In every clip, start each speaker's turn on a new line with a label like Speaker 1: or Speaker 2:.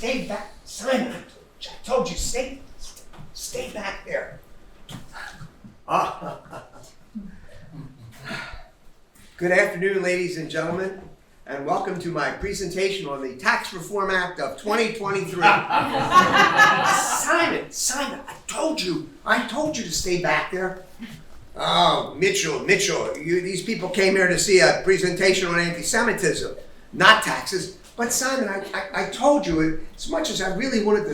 Speaker 1: stay back. Simon, I told you, stay back there. Good afternoon, ladies and gentlemen, and welcome to my presentation on the Tax Reform Act of 2023. Simon, I told you to stay back there. Oh, Mitchell, these people came here to see a presentation on anti-Semitism, not taxes. But Simon, I told you, as much as I really wanted to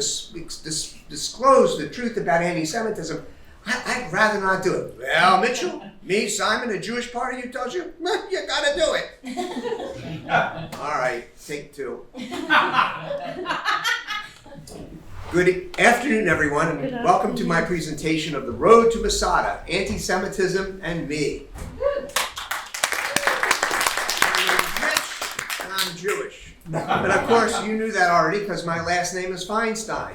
Speaker 1: disclose the truth about anti-Semitism, I'd rather not do it. Well, Mitchell, me, Simon, the Jewish party you told you, you gotta do it. All right, take two. Good afternoon, everyone, and welcome to my presentation of The Road to Masada, Anti-Semitism and Me. I'm rich and I'm Jewish. But of course, you knew that already because my last name is Feinstein.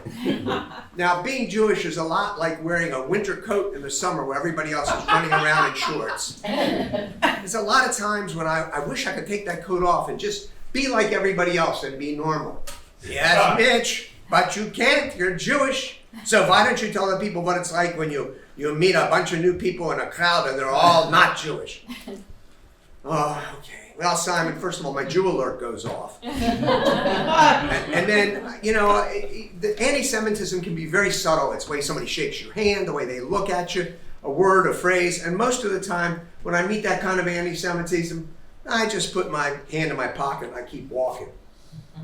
Speaker 1: Now, being Jewish is a lot like wearing a winter coat in the summer where everybody else is running around in shorts. There's a lot of times when I wish I could take that coat off and just be like everybody else and be normal. Yes, Mitch, but you can't. You're Jewish. So why don't you tell the people what it's like when you meet a bunch of new people in a crowd and they're all not Jewish? Oh, okay. Well, Simon, first of all, my Jew alert goes off. and then, the anti-Semitism can be very subtle. It's the way somebody shakes your hand, the way they look at you, a word, a phrase. And most of the time, when I meet that kind of anti-Semitism, I just put my hand in my pocket and I keep walking.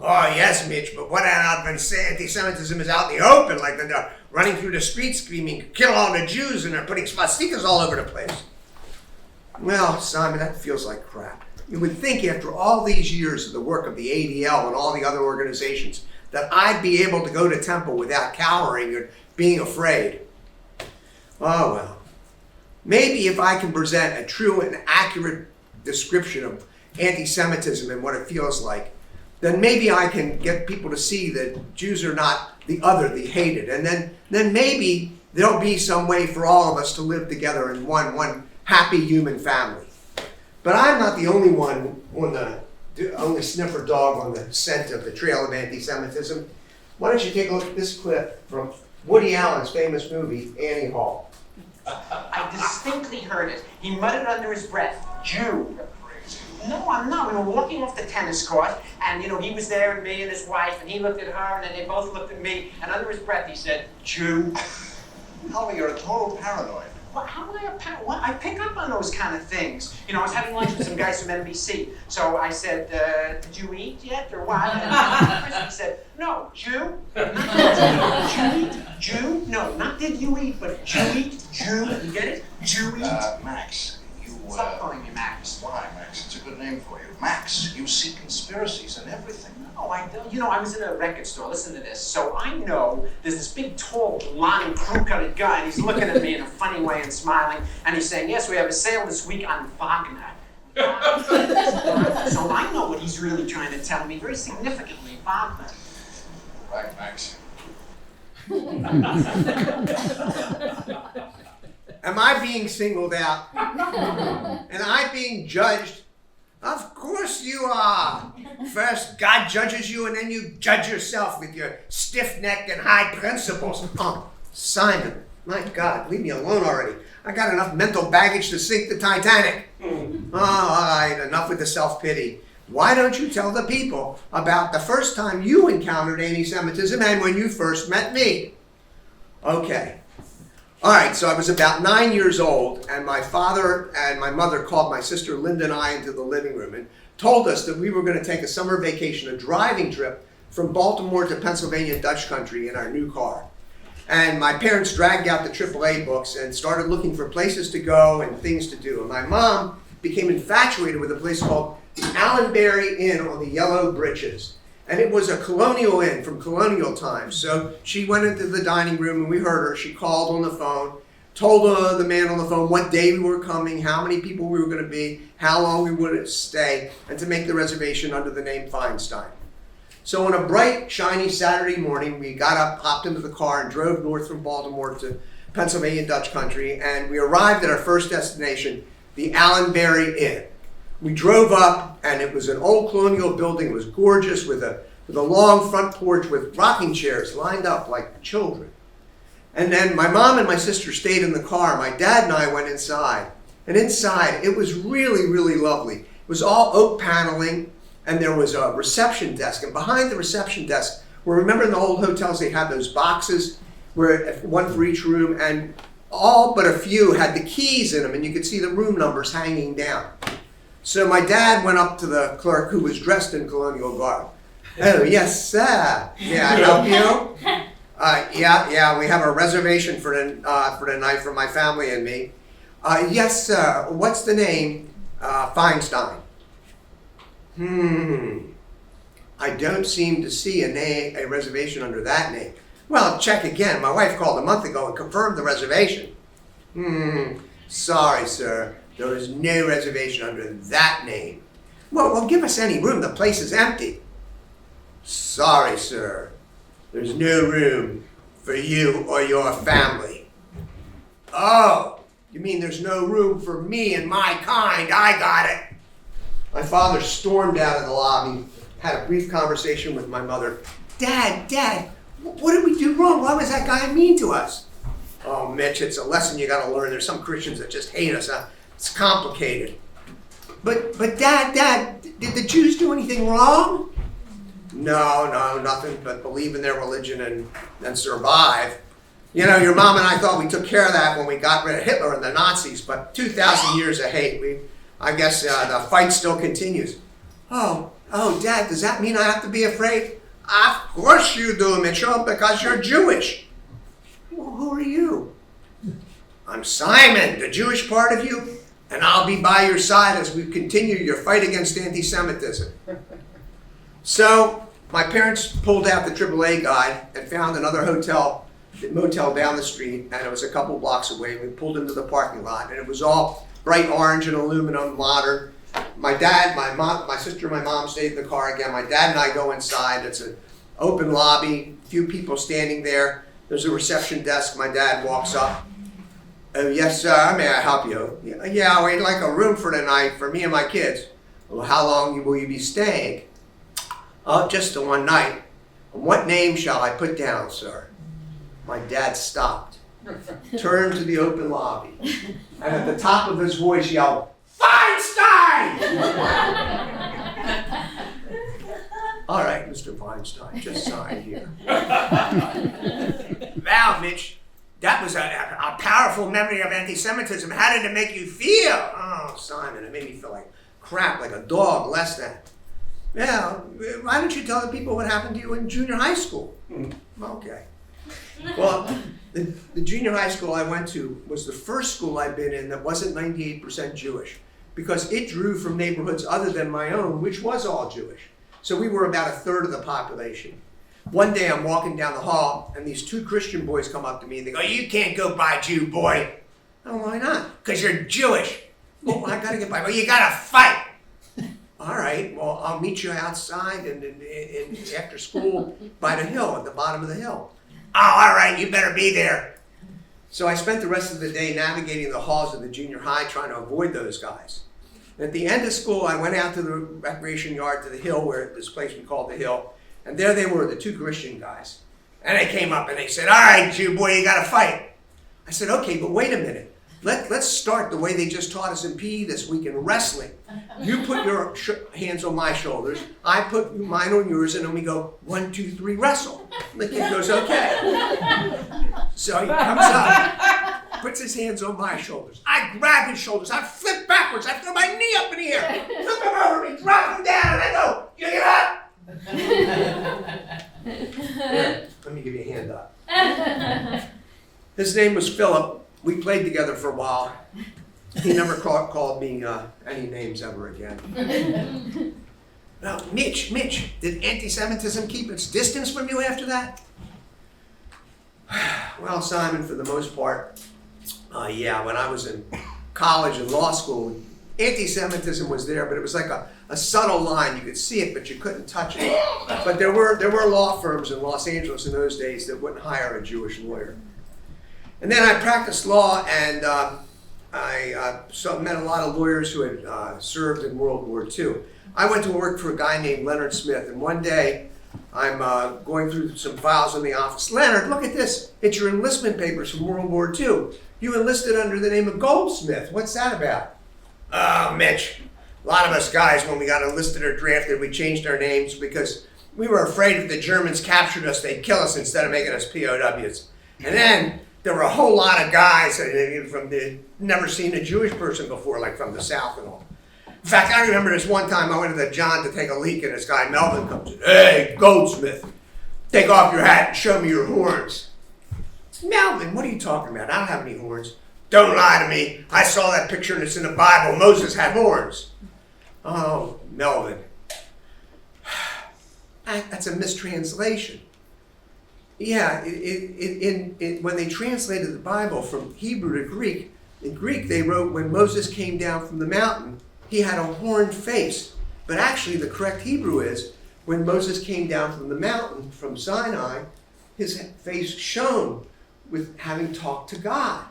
Speaker 1: Oh, yes, Mitch, but what about when anti-Semitism is out in the open, like they're running through the streets screaming, kill all the Jews, and they're putting swastikas all over the place? Well, Simon, that feels like crap. You would think after all these years of the work of the ADL and all the other organizations that I'd be able to go to temple without cowering or being afraid. Oh well. Maybe if I can present a true and accurate description of anti-Semitism and what it feels like, then maybe I can get people to see that Jews are not the other, the hated. And then maybe there'll be some way for all of us to live together in one happy human family. But I'm not the only one only sniffer dog on the scent of the trail of anti-Semitism. Why don't you take a look at this clip from Woody Allen's famous movie, Annie Hall.
Speaker 2: I distinctly heard it. He muttered under his breath, Jew. No, I'm not. We were walking off the tennis court, and, he was there, and me and his wife, and he looked at her, and then they both looked at me, and under his breath he said, Jew.
Speaker 3: Howie, you're a total paranoid.
Speaker 2: Well, how am I a parent? Well, I pick up on those kind of things. I was having lunch with some guys from NBC. So I said, did you eat yet, or what? And he said, no, Jew? Not did you eat? Jew? No, not did you eat, but Jew eat? Jew? You get it? Jew eat?
Speaker 3: Max, you...
Speaker 2: Stop calling me Max.
Speaker 3: Why, Max? It's a good name for you. Max, you see conspiracies and everything.
Speaker 2: No, I don't. I was in a record store. Listen to this. So I know there's this big, tall, blonde, crew-cutted guy, and he's looking at me in a funny way and smiling, and he's saying, yes, we have a sale this week on Wagner. So I know what he's really trying to tell me, very significantly, Wagner.
Speaker 3: Right, Max.
Speaker 1: Am I being singled out? Am I being judged? Of course you are. First, God judges you, and then you judge yourself with your stiff-necked and high principles. Oh, Simon, my God, leave me alone already. I got enough mental baggage to sink the Titanic. Oh, all right, enough with the self-pity. Why don't you tell the people about the first time you encountered anti-Semitism and when you first met me? Okay. All right, so I was about 9 years old, and my father and my mother called my sister Linda and I into the living room and told us that we were going to take a summer vacation, a driving trip from Baltimore to Pennsylvania Dutch country in our new car. And my parents dragged out the AAA books and started looking for places to go and things to do. And my mom became infatuated with a place called the Allenbury Inn on the Yellow Britches. And it was a colonial inn from colonial times. So she went into the dining room and we heard her. She called on the phone, told the man on the phone what day we were coming, how many people we were going to be, how long we would stay, and to make the reservation under the name Feinstein. So on a bright, shiny Saturday morning, we got up, hopped into the car, and drove north from Baltimore to Pennsylvania Dutch country. And we arrived at our first destination, the Allenbury Inn. We drove up, and it was an old colonial building. It was gorgeous with a with a long front porch with rocking chairs lined up like children. And then my mom and my sister stayed in the car. My dad and I went inside. And inside, it was really, really lovely. It was all oak paneling, and there was a reception desk. And behind the reception desk, remember in the old hotels, they had those boxes, where one for each room, and all but a few had the keys in them, and you could see the room numbers hanging down. So my dad went up to the clerk, who was dressed in colonial garb. Oh, yes, sir. May I help you? Yeah, we have a reservation for the night for my family and me. Yes, sir. What's the name? Feinstein. I don't seem to see a reservation under that name. Well, check again. My wife called a month ago and confirmed the reservation. Sorry, sir. There is no reservation under that name. Well, give us any room. The place is empty. Sorry, sir. There's no room for you or your family. Oh, you mean there's no room for me and my kind? I got it. My father stormed out of the lobby, had a brief conversation with my mother. Dad, what did we do wrong? Why was that guy mean to us? Oh, Mitch, it's a lesson you got to learn. There's some Christians that just hate us. It's complicated. But Dad, did the Jews do anything wrong? No, nothing but believe in their religion and survive. You know, your mom and I thought we took care of that when we got rid of Hitler and the Nazis, but 2,000 years of hate, I guess the fight still continues. Oh, Dad, does that mean I have to be afraid? Of course you do, Mitchell, because you're Jewish. Well, who are you? I'm Simon, the Jewish part of you, and I'll be by your side as we continue your fight against anti-Semitism. So my parents pulled out the AAA guide and found another motel down the street, and it was a couple blocks away. We pulled into the parking lot, and it was all bright orange and aluminum, modern. My dad, my mom, my sister, and my mom stayed in the car again. My dad and I go inside. It's an open lobby, few people standing there. There's a reception desk. My dad walks up. Oh, yes, sir, may I help you? Yeah, we'd like a room for tonight for me and my kids. Well, how long will you be staying? Oh, just the one night. What name shall I put down, sir? My dad stopped, turned to the open lobby, and at the top of his voice yelled, Feinstein! All right, Mr. Feinstein, just sign here. Wow, Mitch, that was a powerful memory of anti-Semitism. How did it make you feel? Oh, Simon, it made me feel like crap, like a dog, less than. Yeah, why don't you tell the people what happened to you in junior high school? Okay. Well, the junior high school I went to was the first school I'd been in that wasn't 98% Jewish, because it drew from neighborhoods other than my own, which was all Jewish. So we were about a third of the population. One day I'm walking down the hall, and these two Christian boys come up to me, and they go, you can't go by Jew, boy. Oh, why not? Because you're Jewish. Well, I got to get by. Well, you got to fight. All right, well, I'll meet you outside and after school by the hill, at the bottom of the hill. Oh, all right, you better be there. So I spent the rest of the day navigating the halls of the junior high trying to avoid those guys. And at the end of school, I went out to the recreation yard to the hill, where this place we called the hill, and there they were, the two Christian guys. And they came up and they said, all right, Jew boy, you got to fight. I said, okay, but wait a minute. Let's start the way they just taught us in PE this week in wrestling. You put your hands on my shoulders, I put mine on yours, and then we go 1, 2, 3, wrestle. And the kid goes, okay. So he comes up, puts his hands on my shoulders. I grab his shoulders, I flip backwards, I throw my knee up in the air, flip him over me, drop him down, and I go, you get up? Here, let me give you a hand up. His name was Philip. We played together for a while. He never called me any names ever again. Now, Mitch, did anti-Semitism keep its distance from you after that? Well, Simon, for the most part, yeah, when I was in college and law school, anti-Semitism was there, but it was like a subtle line. You could see it, but you couldn't touch it. But there were law firms in Los Angeles in those days that wouldn't hire a Jewish lawyer. And then I practiced law, and I met a lot of lawyers who had served in World War II. I went to work for a guy named Leonard Smith, and one day I'm going through some files in the office. Leonard, look at this. It's your enlistment papers from World War II. You enlisted under the name of Goldsmith. What's that about? Oh, Mitch. A lot of us guys, when we got enlisted or drafted, we changed our names because we were afraid if the Germans captured us, they'd kill us instead of making us POWs. And then there were a whole lot of guys from never seen a Jewish person before, like from the South and all. In fact, I remember this one time I went to the John to take a leak, and this guy Melvin comes in. Hey, Goldsmith, take off your hat and show me your horns. Melvin, what are you talking about? I don't have any horns. Don't lie to me. I saw that picture and it's in the Bible. Moses had horns. Oh, Melvin. That's a mistranslation. Yeah, when they translated the Bible from Hebrew to Greek, in Greek they wrote, when Moses came down from the mountain, he had a horned face. But actually the correct Hebrew is, when Moses came down from the mountain, from Sinai, his face shone with having talked to God.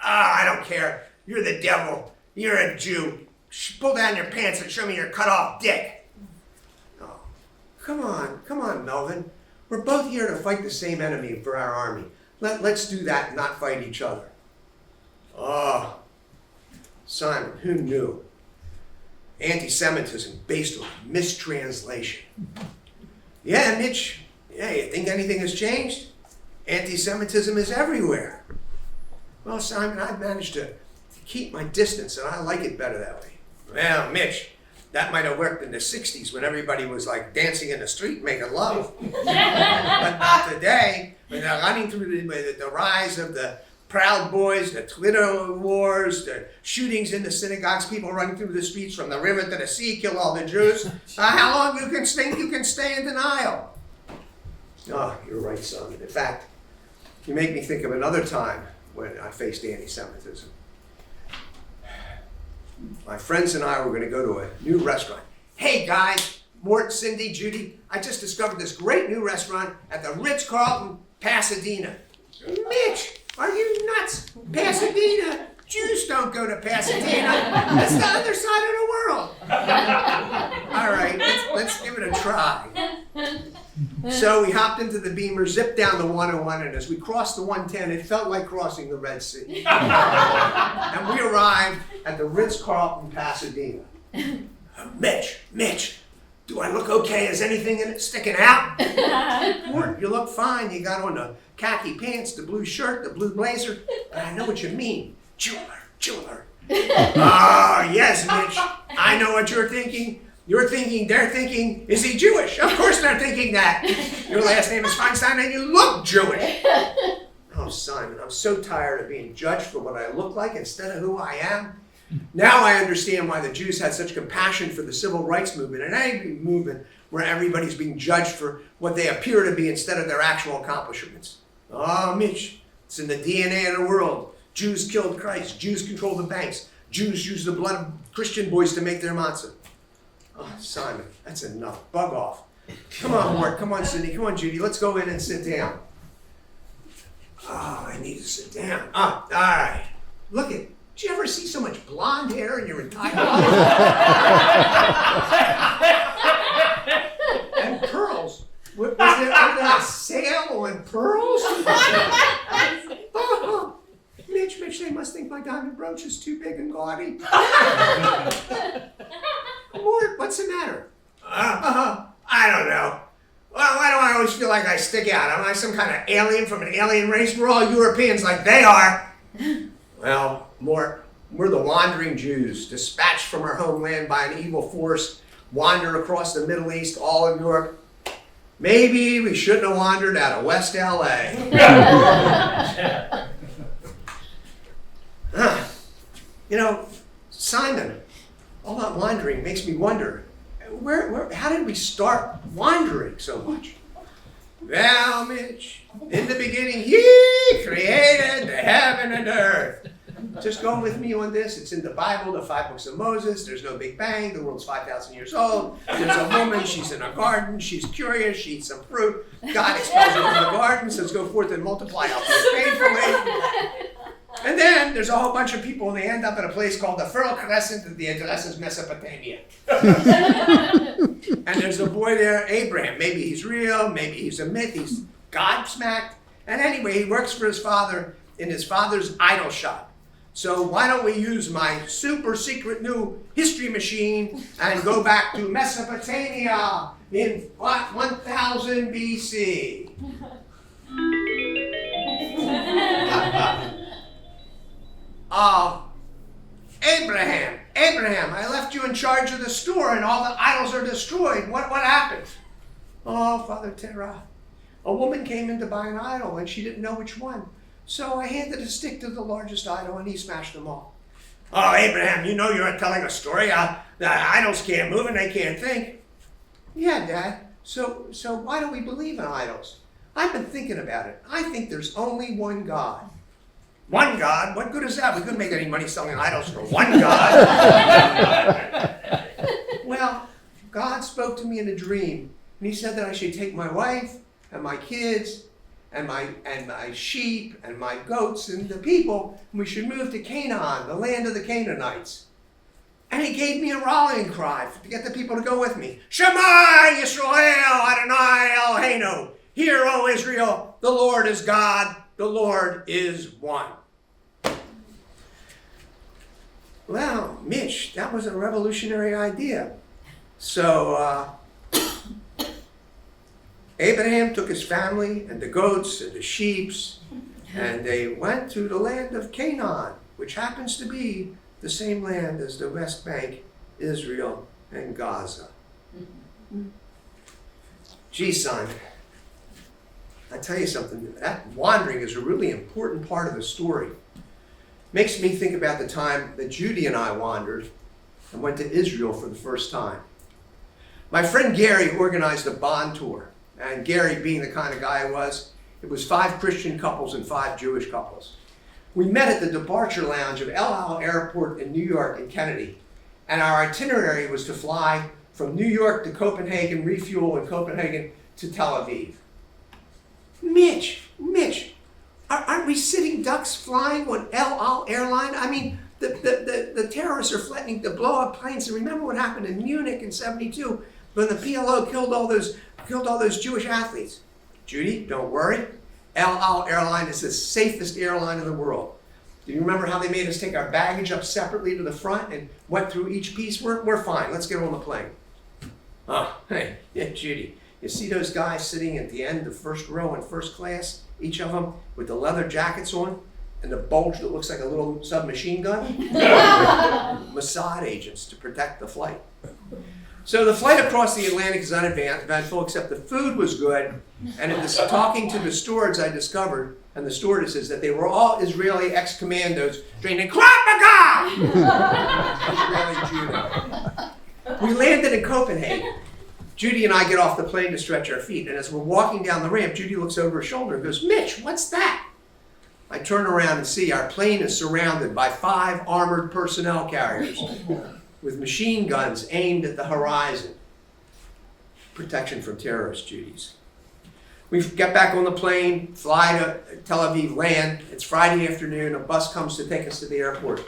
Speaker 1: I don't care. You're the devil. You're a Jew. Pull down your pants and show me your cut-off dick. Oh, come on, Melvin. We're both here to fight the same enemy for our army. Let's do that and not fight each other. Oh, Simon, who knew? Anti-Semitism based on mistranslation. Yeah, Mitch. Yeah, you think anything has changed? Anti-Semitism is everywhere. Well, Simon, I've managed to keep my distance, and I like it better that way. Well, Mitch, that might have worked in the 60s when everybody was like dancing in the street making love. But not today, when they're running through the rise of the Proud Boys, the Twitter wars, the shootings in the synagogues, people running through the streets from the river to the sea, kill all the Jews. How long you can stay in denial? Oh, you're right, son. In fact, you make me think of another time when I faced anti-Semitism. My friends and I were going to go to a new restaurant. Hey guys, Mort, Cindy, Judy, I just discovered this great new restaurant at the Ritz-Carlton, Pasadena. Mitch, are you nuts? Pasadena? Jews don't go to Pasadena. That's the other side of the world. All right, let's give it a try. So we hopped into the Beamer, zipped down the 101, and as we crossed the 110, it felt like crossing the Red Sea. And we arrived at the Ritz-Carlton, Pasadena. Mitch, do I look okay? Is anything in it sticking out? Mort, you look fine. You got on the khaki pants, the blue shirt, the blue blazer. But I know what you mean. Jeweler. Oh, yes, Mitch. I know what you're thinking. You're thinking, they're thinking, is he Jewish? Of course they're thinking that. Your last name is Feinstein and you look Jewish. Oh, Simon, I'm so tired of being judged for what I look like instead of who I am. Now I understand why the Jews had such compassion for the civil rights movement and any movement where everybody's being judged for what they appear to be instead of their actual accomplishments. Oh, Mitch, it's in the DNA of the world. Jews killed Christ. Jews control the banks. Jews use the blood of Christian boys to make their matzah. Oh, Simon, that's enough. Bug off. Come on, Mort. Come on, Cindy. Come on, Judy. Let's go in and sit down. Oh, I need to sit down. All right. Look at. Did you ever see so much blonde hair in your entire life? And pearls. Was there a sale on pearls? Oh, Mitch, they must think my diamond brooch is too big and gaudy. Mort, what's the matter? I don't know. Well, why do I always feel like I stick out? Am I some kind of alien from an alien race? We're all Europeans like they are. Well, Mort, we're the wandering Jews, dispatched from our homeland by an evil force, wander across the Middle East, all of Europe. Maybe we shouldn't have wandered out of West LA. You know, Simon, all that wandering makes me wonder, how did we start wandering so much? Well, Mitch, in the beginning, he created the heaven and earth. Just go with me on this. It's in the Bible, the 5 books of Moses. There's no Big Bang. The world's 5,000 years old. There's a woman. She's in a garden. She's curious. She eats some fruit. God expels her from the garden, says go forth and multiply painfully. And then there's a whole bunch of people, and they end up at a place called the Fertile Crescent, and the address is Mesopotamia. And there's a boy there, Abraham. Maybe he's real, maybe he's a myth, he's God-smacked. And anyway, he works for his father in his father's idol shop. So why don't we use my super secret new history machine and go back to Mesopotamia in 1000 BC. Abraham, I left you in charge of the store and all the idols are destroyed. What happened? Oh, Father Terah, a woman came in to buy an idol and she didn't know which one. So I handed a stick to the largest idol and he smashed them all. Oh, Abraham, you know you're telling a story. The idols can't move and they can't think. Yeah, Dad. So why do we believe in idols? I've been thinking about it. I think there's only one God. One God? What good is that? We couldn't make any money selling idols for one God. Well, God spoke to me in a dream, and he said that I should take my wife and my kids and my sheep and my goats and the people, and we should move to Canaan, the land of the Canaanites. And he gave me a rallying cry to get the people to go with me. Shema Yisrael Adonai Eloheinu. Hear, O Israel, the Lord is God, the Lord is one. Well, Mitch, that was a revolutionary idea. So Abraham took his family and the goats and the sheep, and they went to the land of Canaan, which happens to be the same land as the West Bank, Israel, and Gaza. Gee, son, I tell you something, that wandering is a really important part of the story. Makes me think about the time that Judy and I wandered and went to Israel for the first time. My friend Gary organized a bond tour, and Gary, being the kind of guy he was, it was 5 Christian couples and 5 Jewish couples. We met at the departure lounge of El Al Airport in New York and Kennedy, and our itinerary was to fly from New York to Copenhagen, refuel in Copenhagen to Tel Aviv. Mitch, aren't we sitting ducks flying on El Al airline? I mean, the terrorists are threatening to blow up planes. And remember what happened in Munich in '72 when the PLO killed all those Jewish athletes. Judy, don't worry. El Al airline is the safest airline in the world. Do you remember how they made us take our baggage up separately to the front and went through each piece? We're fine. Let's get on the plane. Oh, hey, yeah, Judy. You see those guys sitting at the end, the first row in first class, each of them with the leather jackets on and the bulge that looks like a little submachine gun? Masada agents to protect the flight. So the flight across the Atlantic is uneventful, except the food was good. And in talking to the stewards, I discovered, and the stewardesses, that they were all Israeli ex-commandos trained in Krav Maga! Israeli judo. We landed in Copenhagen. Judy and I get off the plane to stretch our feet, and as we're walking down the ramp, Judy looks over her shoulder and goes, Mitch, what's that? I turn around and see our plane is surrounded by 5 armored personnel carriers with machine guns aimed at the horizon. Protection from terrorists, Judy's. We get back on the plane, fly to Tel Aviv, land. It's Friday afternoon, a bus comes to take us to the airport.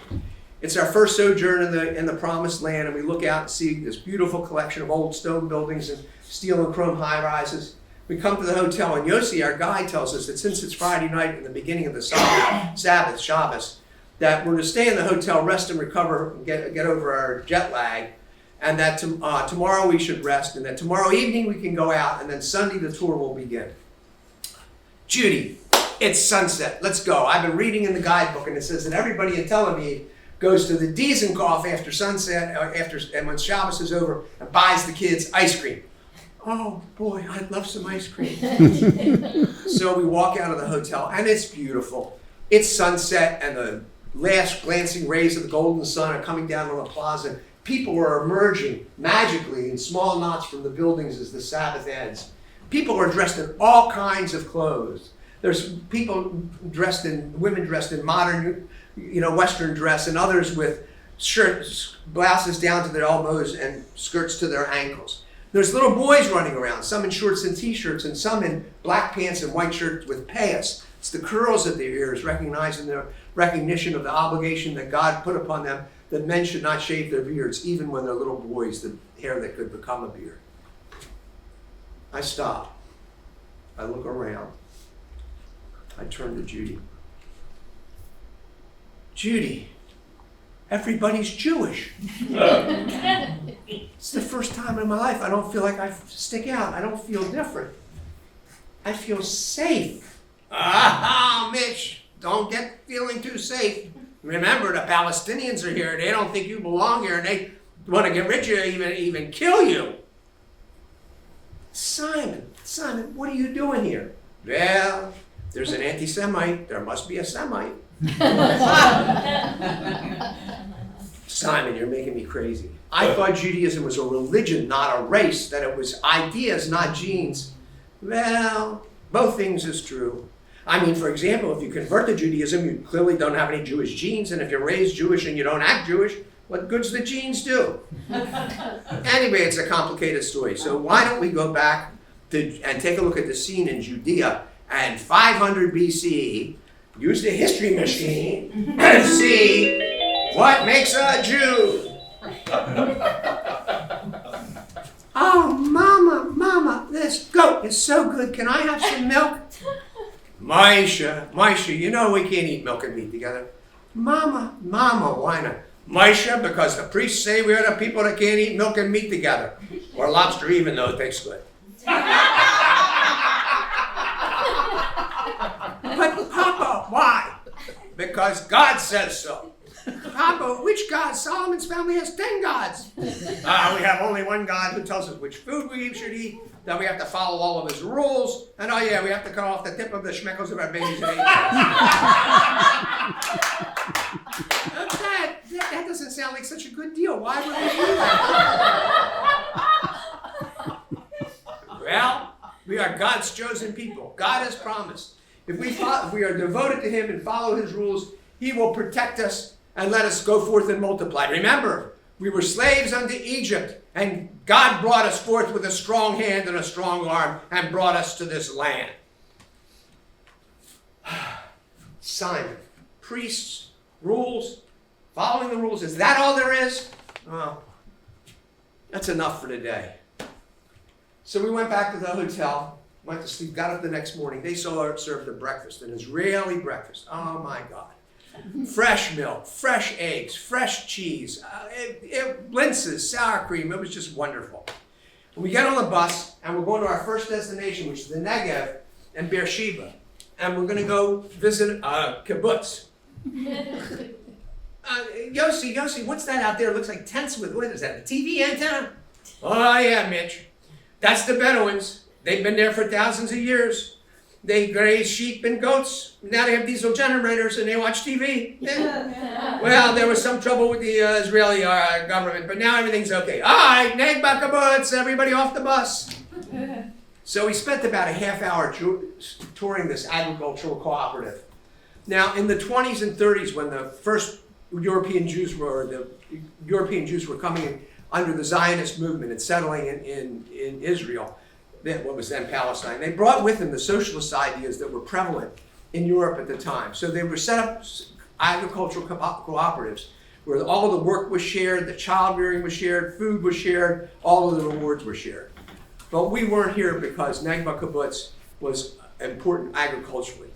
Speaker 1: It's our first sojourn in the promised land, and we look out and see this beautiful collection of old stone buildings and steel and chrome high-rises. We come to the hotel, and Yossi, our guide, tells us that since it's Friday night and the beginning of the Sabbath, Shabbos, that we're to stay in the hotel, rest and recover, and get over our jet lag, and that tomorrow we should rest, and that tomorrow evening we can go out, and then Sunday the tour will begin. Judy, it's sunset. Let's go. I've been reading in the guidebook, and it says that everybody in Tel Aviv goes to the Dizengoff after sunset, and when Shabbos is over, and buys the kids ice cream. Oh boy, I'd love some ice cream. So we walk out of the hotel, and it's beautiful. It's sunset, and the last glancing rays of the golden sun are coming down on the plaza. People are emerging magically in small knots from the buildings as the Sabbath ends. People are dressed in all kinds of clothes. There's women dressed in modern, Western dress, and others with shirts, blouses down to their elbows and skirts to their ankles. There's little boys running around, some in shorts and t-shirts, and some in black pants and white shirts with payas. It's the curls at their ears, recognizing their recognition of the obligation that God put upon them that men should not shave their beards, even when they're little boys, the hair that could become a beard. I stop. I look around. I turn to Judy. Judy, everybody's Jewish. It's the first time in my life I don't feel like I stick out. I don't feel different. I feel safe. Ah, Mitch, don't get feeling too safe. Remember, the Palestinians are here. They don't think you belong here, and they want to get rid of you, even kill you. Simon, what are you doing here? Well, there's an anti-Semite. There must be a Semite. Simon, you're making me crazy. I thought Judaism was a religion, not a race, that it was ideas, not genes. Well, both things is true. I mean, for example, if you convert to Judaism, you clearly don't have any Jewish genes, and if you're raised Jewish and you don't act Jewish, what good's the genes do? Anyway, it's a complicated story. So why don't we go back and take a look at the scene in Judea and 500 BCE, use the history machine, and see what makes a Jew. Oh, Mama, this goat is so good. Can I have some milk? Maisha, you know we can't eat milk and meat together. Mama, why not? Maisha, because the priests say we are the people that can't eat milk and meat together. Or lobster, even though it tastes good. But Papa, why? Because God says so. Papa, which God? Solomon's family has 10 gods. We have only one God who tells us which food we should eat, that we have to follow all of his rules, and we have to cut off the tip of the schmeckles of our babies and eat. That doesn't sound like such a good deal. Why would we do that? Well, we are God's chosen people. God has promised. If we are devoted to him and follow his rules, he will protect us and let us go forth and multiply. Remember, we were slaves unto Egypt, and God brought us forth with a strong hand and a strong arm and brought us to this land. Simon, priests, rules, following the rules, is that all there is? Well, that's enough for today. So we went back to the hotel, went to sleep, got up the next morning. They served the breakfast, an Israeli breakfast. Oh my God. Fresh milk, fresh eggs, fresh cheese, blintzes, sour cream. It was just wonderful. And we get on the bus, and we're going to our first destination, which is the Negev and Beersheba. And we're going to go visit kibbutz. Yossi, what's that out there? It looks like tents with, what is that, a TV antenna? Oh, yeah, Mitch. That's the Bedouins. They've been there for thousands of years. They graze sheep and goats. Now they have diesel generators and they watch TV. Well, there was some trouble with the Israeli government, but now everything's okay. All right, neg kibbutz, everybody off the bus. So we spent about a half hour touring this agricultural cooperative. Now, in the 20s and 30s, when the first European Jews were coming in under the Zionist movement and settling in Israel, what was then Palestine, they brought with them the socialist ideas that were prevalent in Europe at the time. So they were set up agricultural cooperatives where all of the work was shared, the child rearing was shared, food was shared, all of the rewards were shared. But we weren't here because Negba Kibbutz was important agriculturally.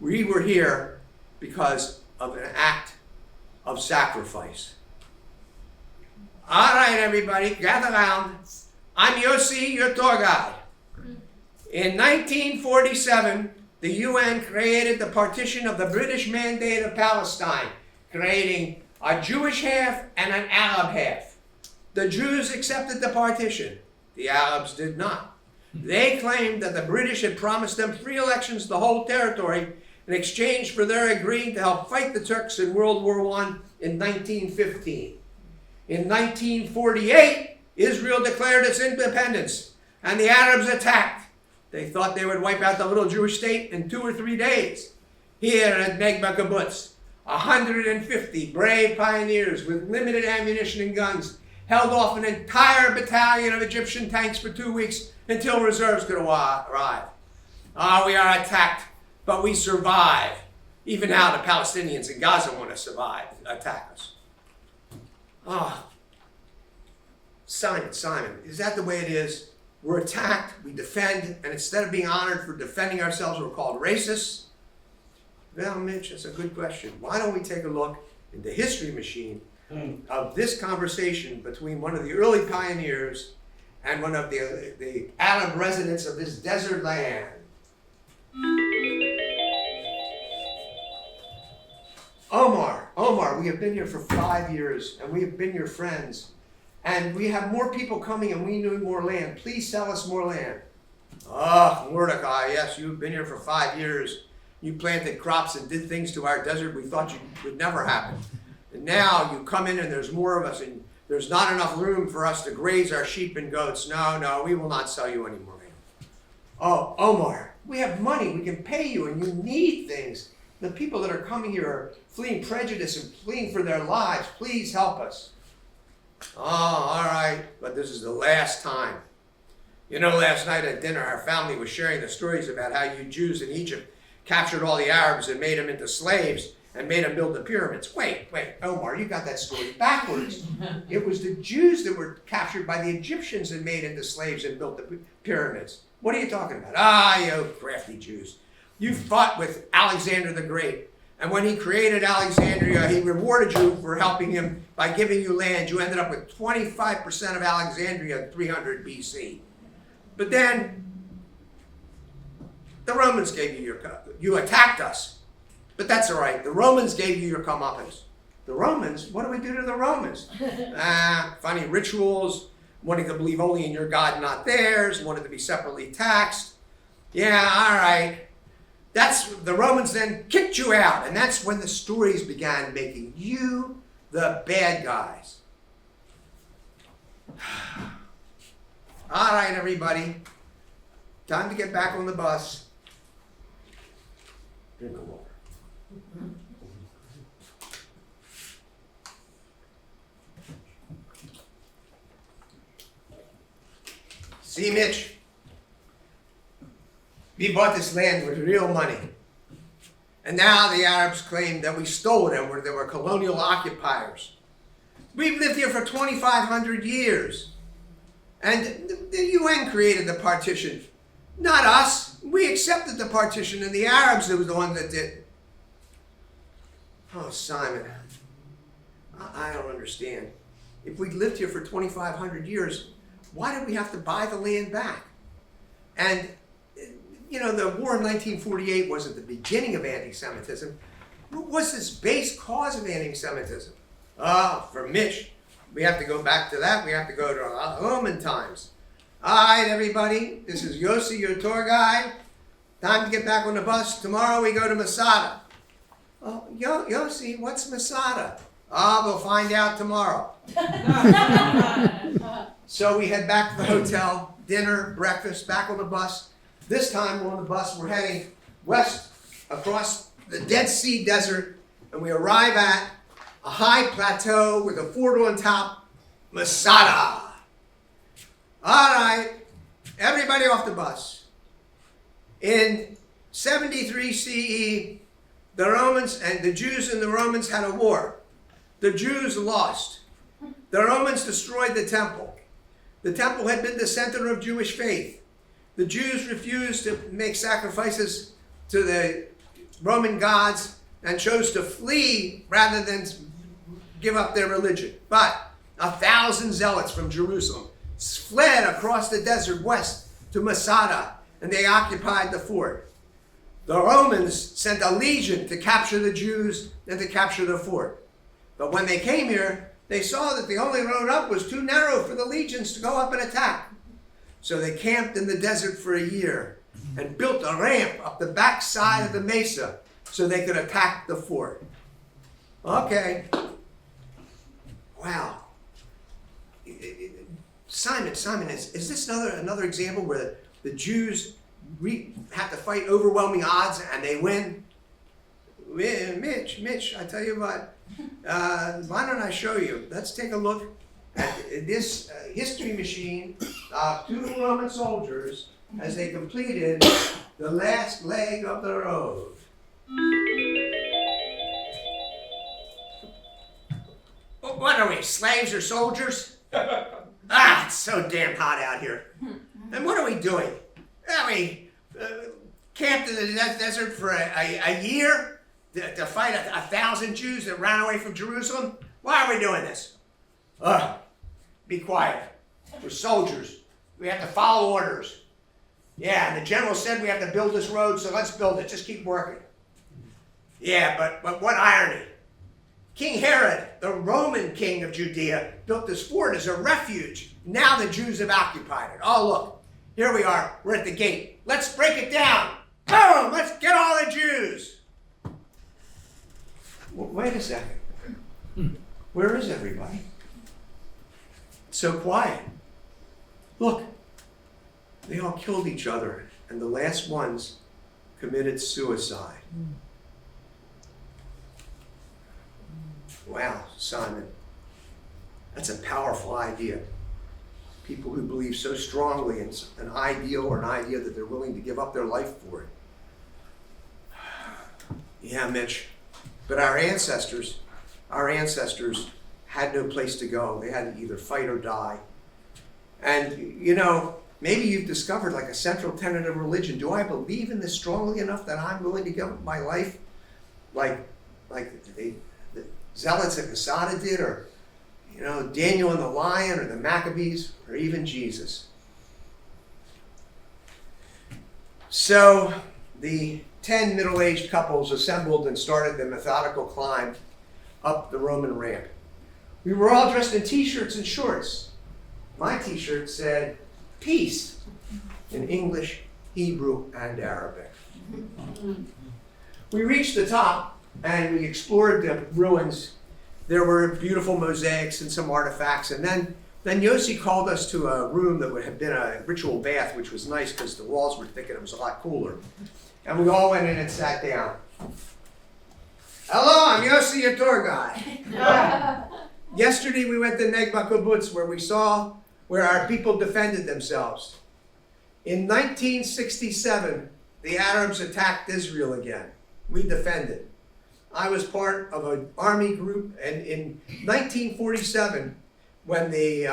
Speaker 1: We were here because of an act of sacrifice. All right, everybody, gather around. I'm Yossi, your tour guide. In 1947, the UN created the partition of the British Mandate of Palestine, creating a Jewish half and an Arab half. The Jews accepted the partition. The Arabs did not. They claimed that the British had promised them free elections to the whole territory in exchange for their agreeing to help fight the Turks in World War I in 1915. In 1948, Israel declared its independence, and the Arabs attacked. They thought they would wipe out the little Jewish state in 2 or 3 days. Here at Negba Kibbutz, 150 brave pioneers with limited ammunition and guns held off an entire battalion of Egyptian tanks for 2 weeks until reserves could arrive. We are attacked, but we survive. Even now, the Palestinians in Gaza want to attack us. Simon, is that the way it is? we're attacked, we defend, and instead of being honored for defending ourselves, we're called racists? Well, Mitch, that's a good question. Why don't we take a look in the history machine of this conversation between one of the early pioneers and one of the Arab residents of this desert land? Omar, we have been here for 5 years, and we have been your friends. And we have more people coming, and we need more land. Please sell us more land. Ah, Mordecai, yes, you've been here for 5 years. You planted crops and did things to our desert we thought would never happen. And now you come in and there's more of us, and there's not enough room for us to graze our sheep and goats. No, we will not sell you any more land. Oh, Omar, we have money. We can pay you, and you need things. The people that are coming here are fleeing prejudice and fleeing for their lives. Please help us. Oh, all right, but this is the last time. You know, last night at dinner, our family was sharing the stories about how you Jews in Egypt captured all the Arabs and made them into slaves and made them build the pyramids. Wait, Omar, you got that story backwards. It was the Jews that were captured by the Egyptians and made into slaves and built the pyramids. What are you talking about? Ah, you crafty Jews. You fought with Alexander the Great. And when he created Alexandria, he rewarded you for helping him by giving you land. You ended up with 25% of Alexandria in 300 BC. But then the Romans gave you you attacked us. But that's all right. The Romans gave you your comeuppance. The Romans? What do we do to the Romans? Funny rituals, wanting to believe only in your God, not theirs, wanted to be separately taxed. Yeah, all right. The Romans then kicked you out, and that's when the stories began making you the bad guys. All right, everybody. Time to get back on the bus. Drink of water. See, Mitch? We bought this land with real money. And now the Arabs claim that we stole it and they were colonial occupiers. We've lived here for 2,500 years. And the UN created the partition. Not us. We accepted the partition, and the Arabs were the ones that did. Oh, Simon, I don't understand. If we lived here for 2,500 years, why did we have to buy the land back? And you know, the war in 1948 wasn't the beginning of anti-Semitism. What was this base cause of anti-Semitism? For Mitch, we have to go back to that. We have to go to Roman times. All right, everybody, this is Yossi, your tour guide. Time to get back on the bus. Tomorrow we go to Masada. Oh, Yossi, what's Masada? We'll find out tomorrow. So we head back to the hotel, dinner, breakfast, back on the bus. This time we're on the bus, we're heading west across the Dead Sea Desert, and we arrive at a high plateau with a fort on top, Masada. All right, everybody off the bus. In 73 CE, the Romans and the Jews and the Romans had a war. The Jews lost. The Romans destroyed the temple. The temple had been the center of Jewish faith. The Jews refused to make sacrifices to the Roman gods and chose to flee rather than give up their religion. But 1,000 zealots from Jerusalem fled across the desert west to Masada, and they occupied the fort. The Romans sent a legion to capture the Jews and to capture the fort. But when they came here, they saw that the only road up was too narrow for the legions to go up and attack. So they camped in the desert for a year and built a ramp up the back side of the mesa so they could attack the fort. Okay. Wow. Simon, is this another example where the Jews have to fight overwhelming odds and they win? Mitch, I tell you what, why don't I show you? Let's take a look at this history machine of 2 Roman soldiers as they completed the last leg of the road. What are we, slaves or soldiers? It's so damn hot out here. And what are we doing? We camped in the desert for a year to fight 1,000 Jews that ran away from Jerusalem? Why are we doing this? Be quiet. We're soldiers. We have to follow orders. Yeah, and the general said we have to build this road, so let's build it. Just keep working. Yeah, but what irony. King Herod, the Roman king of Judea, built this fort as a refuge. Now the Jews have occupied it. Oh, look, here we are. We're at the gate. Let's break it down. Boom! Let's get all the Jews. Wait a second. Where is everybody? It's so quiet. Look, they all killed each other, and the last ones committed suicide. Wow, Simon, that's a powerful idea. People who believe so strongly in an ideal or an idea that they're willing to give up their life for it. Yeah, Mitch, but our ancestors had no place to go. They had to either fight or die. And, you know, maybe you've discovered like a central tenet of religion. Do I believe in this strongly enough that I'm willing to give up my life? Like the Zealots at Masada did, or, you know, Daniel and the lion, or the Maccabees, or even Jesus. So the 10 middle-aged couples assembled and started the methodical climb up the Roman ramp. We were all dressed in t-shirts and shorts. My t-shirt said, peace, in English, Hebrew, and Arabic. We reached the top and we explored the ruins. There were beautiful mosaics and some artifacts. And then Yossi called us to a room that would have been a ritual bath, which was nice because the walls were thick and it was a lot cooler. And we all went in and sat down. Hello, I'm Yossi, your tour guide. Yesterday we went to Negba Kibbutz where we saw where our people defended themselves. In 1967, the Arabs attacked Israel again. We defended. I was part of an army group, and in 1947, when the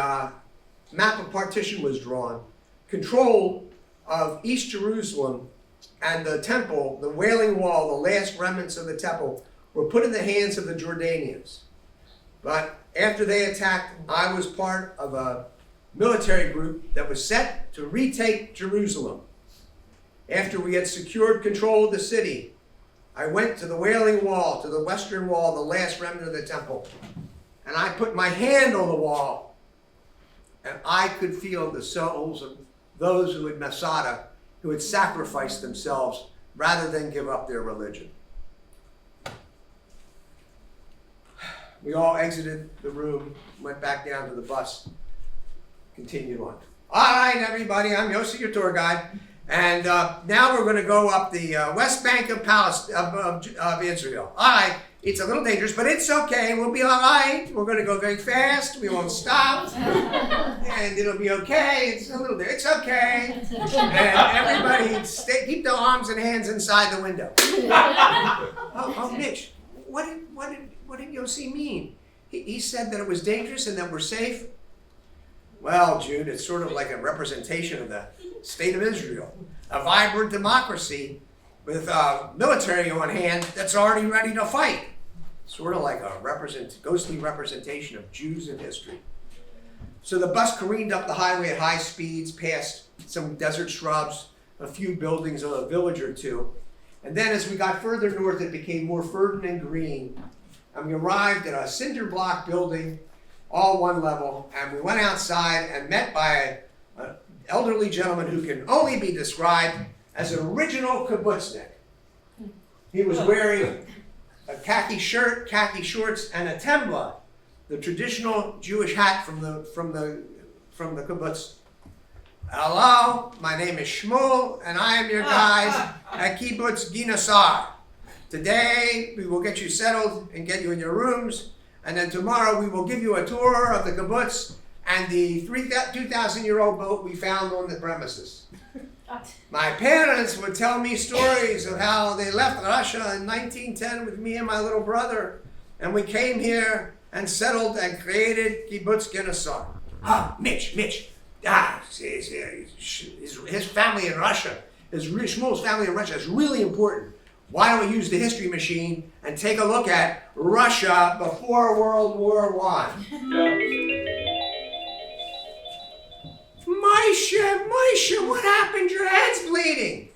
Speaker 1: map of partition was drawn, control of East Jerusalem and the temple, the Wailing Wall, the last remnants of the temple, were put in the hands of the Jordanians. But after they attacked, I was part of a military group that was set to retake Jerusalem. After we had secured control of the city, I went to the Wailing Wall, to the Western Wall, the last remnant of the temple, and I put my hand on the wall, and I could feel the souls of those who had Masada, who had sacrificed themselves rather than give up their religion. We all exited the room, went back down to the bus, continued on. All right, everybody, I'm Yossi, your tour guide. And now we're going to go up the West Bank of Israel. All right, it's a little dangerous, but it's okay. We'll be all right. We're going to go very fast. We won't stop. And it'll be okay. It's okay. And everybody keep their arms and hands inside the window. Oh, Mitch, what did Yossi mean? He said that it was dangerous and that we're safe. Well, Jude, it's sort of like a representation of the state of Israel. A vibrant democracy with a military on hand that's already ready to fight. Sort of like a ghostly representation of Jews in history. So the bus careened up the highway at high speeds, past some desert shrubs, a few buildings, a village or two. And then as we got further north, it became more verdant and green. And we arrived at a cinder block building, all one level, and we went outside and met by an elderly gentleman who can only be described as an original kibbutznik. He was wearing a khaki shirt, khaki shorts, and a tembla, the traditional Jewish hat from the kibbutz. Hello, my name is Shmuel, and I am your guide at Kibbutz Ginasar. Today, we will get you settled and get you in your rooms. And then tomorrow we will give you a tour of the kibbutz and the 2,000-year-old boat we found on the premises. My parents would tell me stories of how they left Russia in 1910 with me and my little brother, and we came here and settled and created Kibbutz Ginasar. Mitch, his family in Russia, Shmuel's family in Russia is really important. Why don't we use the history machine and take a look at Russia before World War I? Misha, what happened? Your head's bleeding.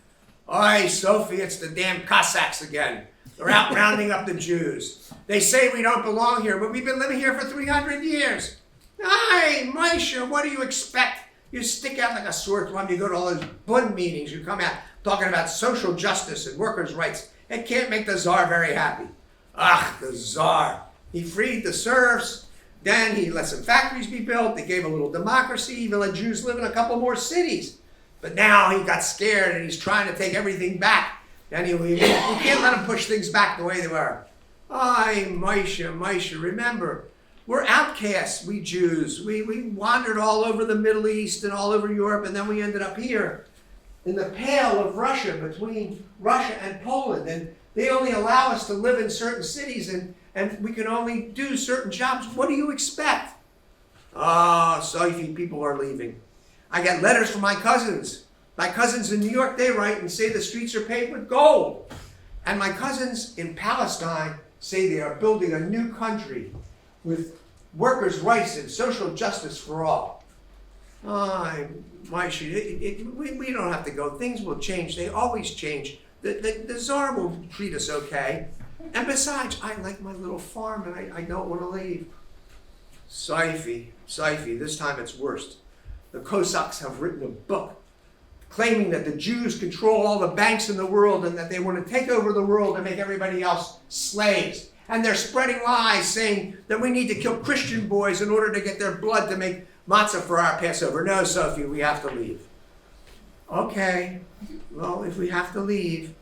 Speaker 1: Oi, Sophie, it's the damn Cossacks again. They're out rounding up the Jews. They say we don't belong here, but we've been living here for 300 years. Hey, Misha, what do you expect? You stick out like a sore thumb, you go to all those Bund meetings, you come out talking about social justice and workers' rights. It can't make the Tsar very happy. Ugh, the Tsar. He freed the serfs, then he let some factories be built, they gave a little democracy, even let Jews live in a couple more cities. But now he got scared and he's trying to take everything back. And we can't let him push things back the way they were. Ay, Misha, remember, we're outcasts, we Jews. We wandered all over the Middle East and all over Europe, and then we ended up here in the pale of Russia, between Russia and Poland. And they only allow us to live in certain cities, and we can only do certain jobs. What do you expect? Sophie, people are leaving. I get letters from my cousins. My cousins in New York, they write and say the streets are paved with gold. And my cousins in Palestine say they are building a new country with workers' rights and social justice for all. Misha, we don't have to go. Things will change. They always change. The Tsar will treat us okay. And besides, I like my little farm and I don't want to leave. Sophie, this time it's worse. The Cossacks have written a book claiming that the Jews control all the banks in the world and that they want to take over the world and make everybody else slaves. And they're spreading lies saying that we need to kill Christian boys in order to get their blood to make matzah for our Passover. No, Sophie, we have to leave. Okay, well, if we have to leave,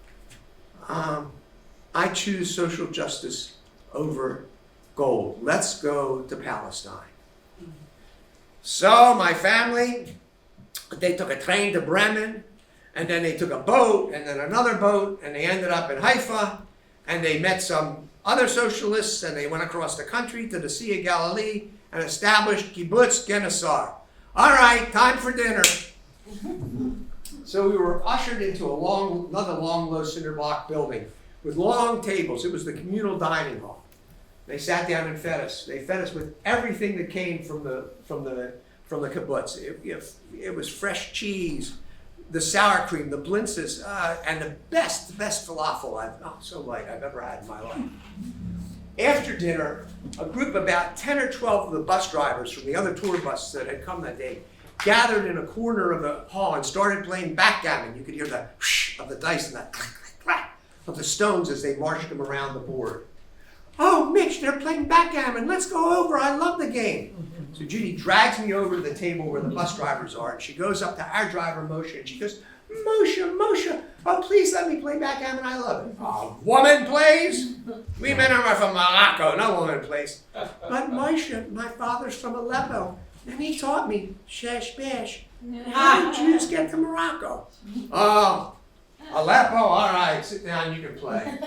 Speaker 1: I choose social justice over gold. Let's go to Palestine. So my family, they took a train to Bremen, and then they took a boat, and then another boat, and they ended up in Haifa, and they met some other socialists, and they went across the country to the Sea of Galilee and established Kibbutz Genasar. All right, time for dinner. So we were ushered into another long, low cinder block building with long tables. It was the communal dining hall. They sat down and fed us. They fed us with everything that came from the kibbutz. It was fresh cheese, the sour cream, the blintzes, and the best falafel I've ever had in my life. After dinner, a group of about 10 or 12 of the bus drivers from the other tour buses that had come that day gathered in a corner of the hall and started playing backgammon. You could hear the whoosh of the dice and the clack, clack, clack of the stones as they marched them around the board. Oh, Mitch, they're playing backgammon. Let's go over. I love the game. So Judy drags me over to the table where the bus drivers are, and she goes up to our driver, Moshe, and she goes, Moshe, oh, please let me play backgammon. I love it. A woman plays? We men are from Morocco. No woman plays. But Moshe, my father's from Aleppo, and he taught me, shesh besh. How did Jews get to Morocco? Oh, Aleppo, all right, sit down, you can play.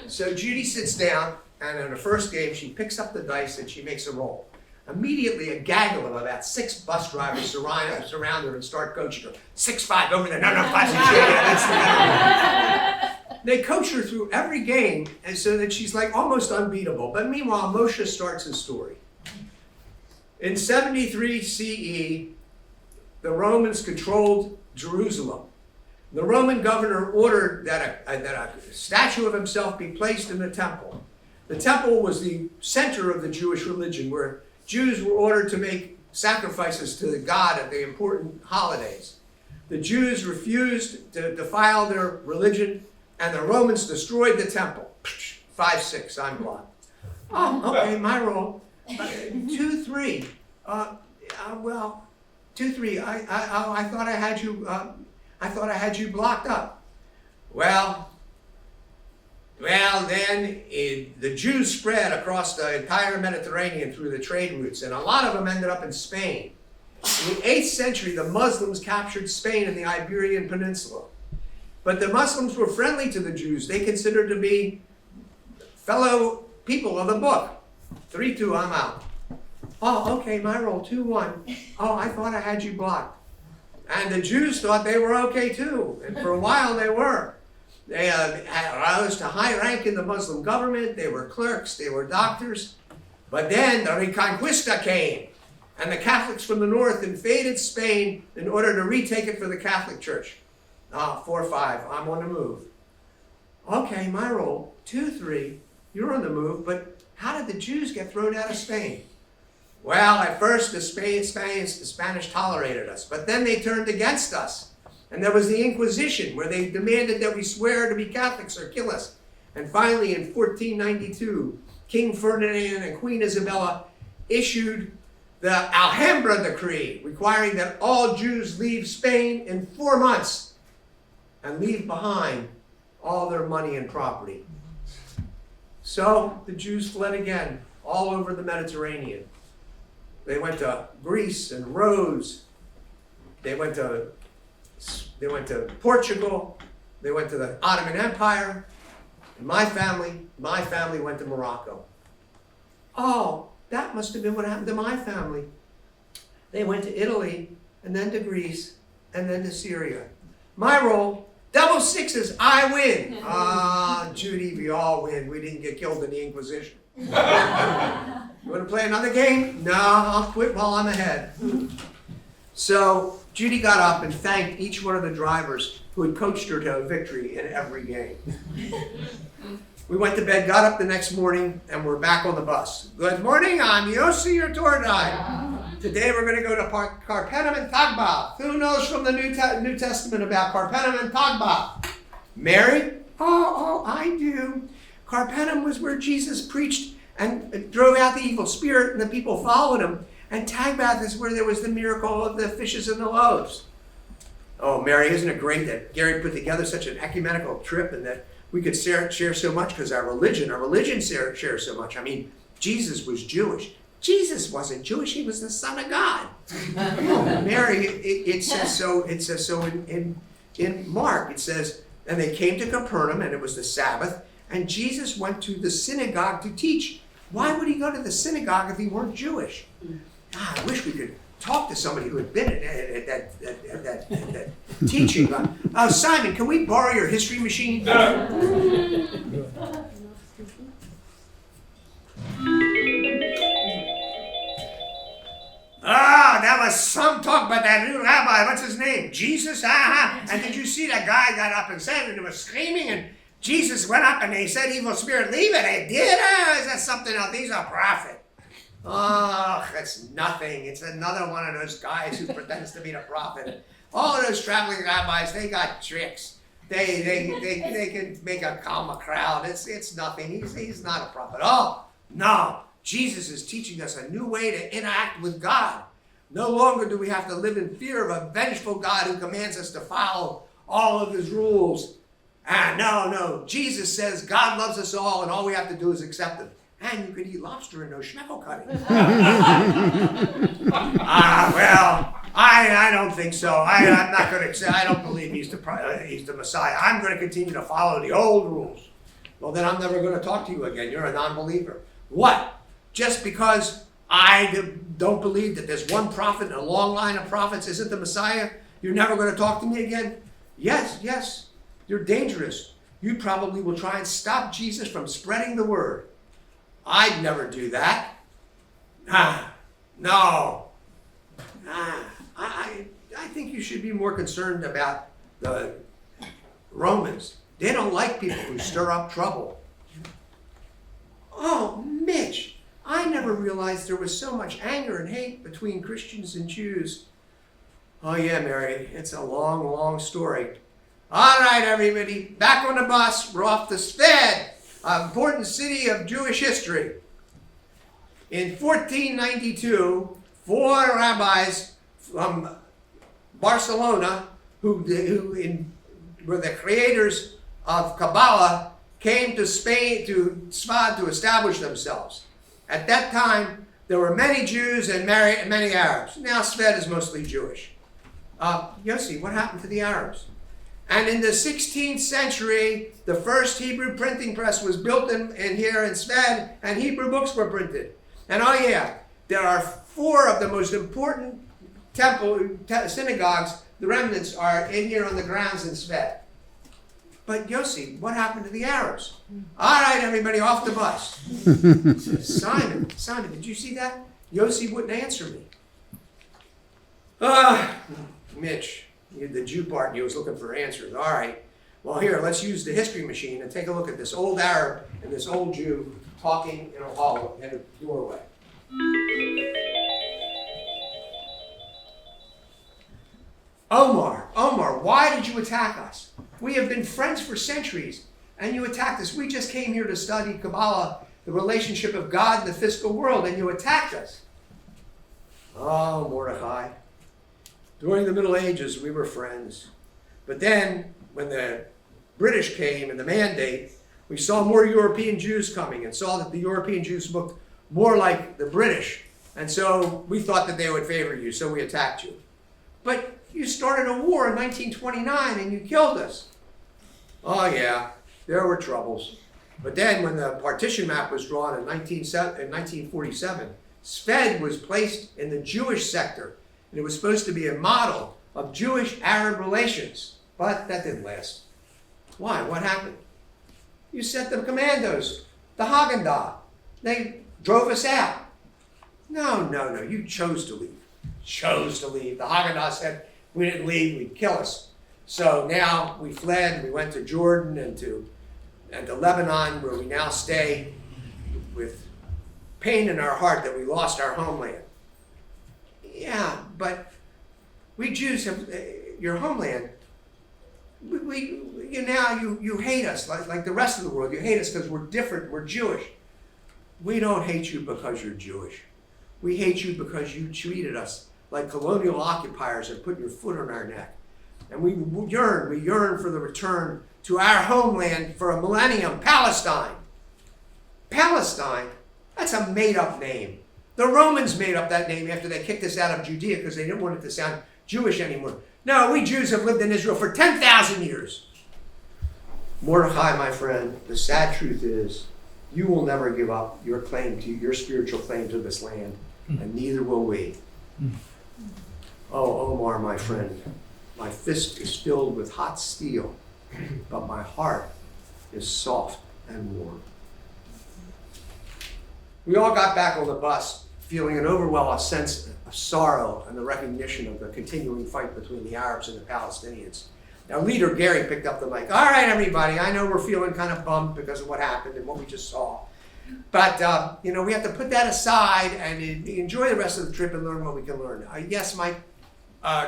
Speaker 1: So Judy sits down, and in the first game, she picks up the dice and she makes a roll. Immediately, a gaggle of about 6 bus drivers surround her and start coaching her. 6-5 over there, no, 5-6. They coach her through every game, and so that she's like almost unbeatable. But meanwhile, Moshe starts his story. In 73 CE, the Romans controlled Jerusalem. The Roman governor ordered that a statue of himself be placed in the temple. The temple was the center of the Jewish religion, where Jews were ordered to make sacrifices to the God at the important holidays. The Jews refused to defile their religion, and the Romans destroyed the temple. 5-6, I'm blocked. Oh, okay, my roll. 2-3. 2-3. I thought I had you. I thought I had you blocked up. Well, then the Jews spread across the entire Mediterranean through the trade routes, and a lot of them ended up in Spain. In the 8th century, the Muslims captured Spain and the Iberian Peninsula. But the Muslims were friendly to the Jews. They considered to be fellow people of the book. 3-2, I'm out. Oh, okay, my roll, 2-1. Oh, I thought I had you blocked. And the Jews thought they were okay too. And for a while they were. They rose to high rank in the Muslim government. They were clerks, they were doctors. But then the Reconquista came. And the Catholics from the north invaded Spain in order to retake it for the Catholic Church. 4-5, I'm on the move. Okay, my roll, 2-3, you're on the move, but how did the Jews get thrown out of Spain? Well, at first the Spanish tolerated us, but then they turned against us. And there was the Inquisition, where they demanded that we swear to be Catholics or kill us. And finally, in 1492, King Ferdinand and Queen Isabella issued the Alhambra Decree, requiring that all Jews leave Spain in 4 months and leave behind all their money and property. So the Jews fled again, all over the Mediterranean. They went to Greece and Rhodes. They went to Portugal. They went to the Ottoman Empire. And my family went to Morocco. Oh, that must have been what happened to my family. They went to Italy, and then to Greece, and then to Syria. My roll, double sixes, I win. Judy, we all win. We didn't get killed in the Inquisition. You want to play another game? No, I'll quit while I'm ahead. So Judy got up and thanked each one of the drivers who had coached her to a victory in every game. We went to bed, got up the next morning, and we're back on the bus. Good morning, I'm Yossi, your tour guide. Today we're going to go to Carpenum and Tagba. Who knows from the New Testament about Carpenum and Tagba? Mary? Oh, I do. Carpenum was where Jesus preached and drove out the evil spirit, and the people followed him. And Tagbath is where there was the miracle of the fishes and the loaves. Oh, Mary, isn't it great that Gary put together such an ecumenical trip and that we could share so much because our religion shares so much. I mean, Jesus was Jewish. Jesus wasn't Jewish. He was the Son of God. Oh, Mary, it says so in Mark. It says, and they came to Capernaum, and it was the Sabbath, and Jesus went to the synagogue to teach. Why would he go to the synagogue if he weren't Jewish? I wish we could talk to somebody who had been at that teaching. Simon, can we borrow your history machine? That was some talk about that new rabbi. What's his name? Jesus? And did you see that guy got up and said, and he was screaming, and Jesus went up and he said, evil spirit, leave it. It did? Is that something else? He's a prophet. Oh, it's nothing. It's another one of those guys who pretends to be the prophet. All of those traveling rabbis, they got tricks. They can make a calm a crowd. It's nothing. He's not a prophet. Oh, no. Jesus is teaching us a new way to interact with God. No longer do we have to live in fear of a vengeful God who commands us to follow all of his rules. No. Jesus says God loves us all, and all we have to do is accept him. And you could eat lobster and no schmeckle cutting. Well, I don't think so. I'm not going to say, I don't believe he's the Messiah. I'm going to continue to follow the old rules. Well, then I'm never going to talk to you again. You're a non-believer. What? Just because I don't believe that there's one prophet and a long line of prophets isn't the Messiah, you're never going to talk to me again? Yes. You're dangerous. You probably will try and stop Jesus from spreading the word. I'd never do that. No. I think you should be more concerned about the Romans. They don't like people who stir up trouble. Oh, Mitch, I never realized there was so much anger and hate between Christians and Jews. Oh yeah, Mary, it's a long, long story. All right, everybody, back on the bus. We're off to Sved, an important city of Jewish history. In 1492, 4 rabbis from Barcelona, who were the creators of Kabbalah, came to Spain, to Sved, to establish themselves. At that time, there were many Jews and many Arabs. Now Sved is mostly Jewish. Yossi, what happened to the Arabs? And in the 16th century, the first Hebrew printing press was built in here in Sved, and Hebrew books were printed. And oh yeah, there are 4 of the most important synagogues, the remnants are in here on the grounds in Sved. But Yossi, what happened to the Arabs? All right, everybody, off the bus. Simon, did you see that? Yossi wouldn't answer me. Mitch, the Jew part, he was looking for answers. All right, well, here, let's use the history machine and take a look at this old Arab and this old Jew talking in a hallway, in a doorway. Omar, why did you attack us? We have been friends for centuries, and you attacked us. We just came here to study Kabbalah, the relationship of God and the physical world, and you attacked us. Oh, Mordechai. During the Middle Ages, we were friends. But then, when the British came and the Mandate, we saw more European Jews coming and saw that the European Jews looked more like the British. And so we thought that they would favor you, so we attacked you. But you started a war in 1929 and you killed us. Oh yeah, there were troubles. But then when the partition map was drawn in 1947, Sved was placed in the Jewish sector. And it was supposed to be a model of Jewish-Arab relations. But that didn't last. Why? What happened? You sent the commandos, the Haagen-Dazs. They drove us out. No, you chose to leave. Chose to leave. The Haagen-Dazs said, we didn't leave, we'd kill us. So now we fled, we went to Jordan and to Lebanon, where we now stay with pain in our heart that we lost our homeland. Yeah, but we Jews have your homeland. You hate us like the rest of the world. You hate us because we're different, we're Jewish. We don't hate you because you're Jewish. We hate you because you treated us like colonial occupiers and put your foot on our neck. And we yearn for the return to our homeland for a millennium, Palestine. Palestine? That's a made-up name. The Romans made up that name after they kicked us out of Judea because they didn't want it to sound Jewish anymore. No, we Jews have lived in Israel for 10,000 years. Mordechai, my friend, the sad truth is you will never give up your spiritual claim to this land, and neither will we. Oh, Omar, my friend, my fist is filled with hot steel, but my heart is soft and warm. We all got back on the bus feeling an overwhelming sense of sorrow and the recognition of the continuing fight between the Arabs and the Palestinians. Now, leader Gary picked up the mic. All right, everybody, I know we're feeling kind of bummed because of what happened and what we just saw. But, we have to put that aside and enjoy the rest of the trip and learn what we can learn. Yes, Mike,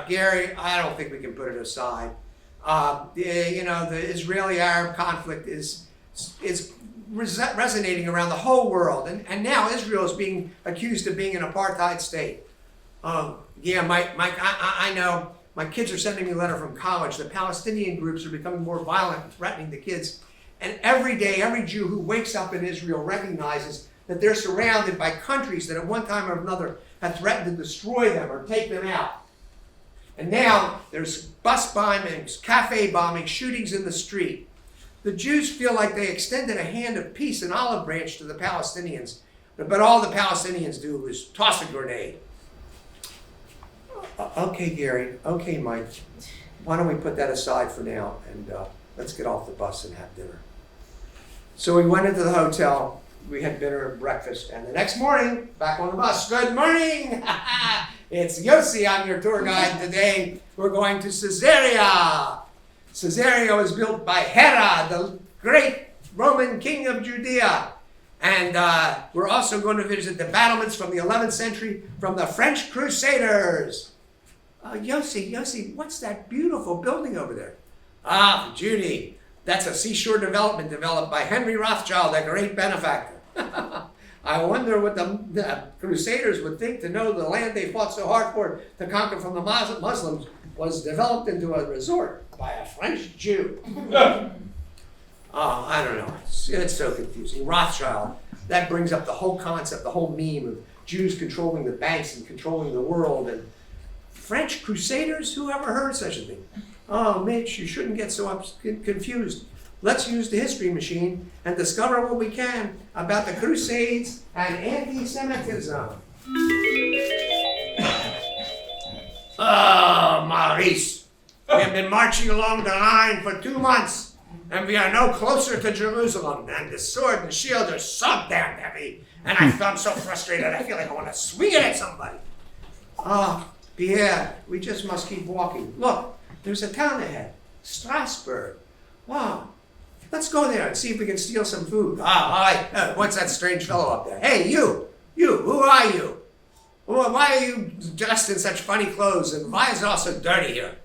Speaker 1: Gary, I don't think we can put it aside. The Israeli-Arab conflict is resonating around the whole world. And now Israel is being accused of being an apartheid state. Yeah, Mike, I know. My kids are sending me a letter from college. The Palestinian groups are becoming more violent and threatening the kids. And every day, every Jew who wakes up in Israel recognizes that they're surrounded by countries that at one time or another have threatened to destroy them or take them out. And now there's bus bombings, cafe bombings, shootings in the street. The Jews feel like they extended a hand of peace and olive branch to the Palestinians. But all the Palestinians do is toss a grenade. Okay, Gary. Okay, Mike. Why don't we put that aside for now and let's get off the bus and have dinner. So we went into the hotel. We had dinner and breakfast. And the next morning, back on the bus. Good morning. It's Yossi. I'm your tour guide today. We're going to Caesarea. Caesarea was built by Herod, the great Roman king of Judea. And we're also going to visit the battlements from the 11th century from the French Crusaders. Yossi, what's that beautiful building over there? Ah, Judy, that's a seashore development developed by Henry Rothschild, a great benefactor. I wonder what the Crusaders would think to know the land they fought so hard for to conquer from the Muslims was developed into a resort by a French Jew. I don't know. It's so confusing. Rothschild, that brings up the whole concept, the whole meme of Jews controlling the banks and controlling the world. And French Crusaders? Who ever heard such a thing? Oh, Mitch, you shouldn't get so confused. Let's use the history machine and discover what we can about the Crusades and anti-Semitism. Oh, Maurice, we have been marching along the line for 2 months, and we are no closer to Jerusalem, and the sword and shield are so damn heavy, and I'm so frustrated, I feel like I want to swing it at somebody. Oh, Pierre, we just must keep walking. Look, there's a town ahead, Strasbourg. Wow, let's go there and see if we can steal some food. What's that strange fellow up there? Hey, you, who are you? Why are you dressed in such funny clothes, and why is it all so dirty here?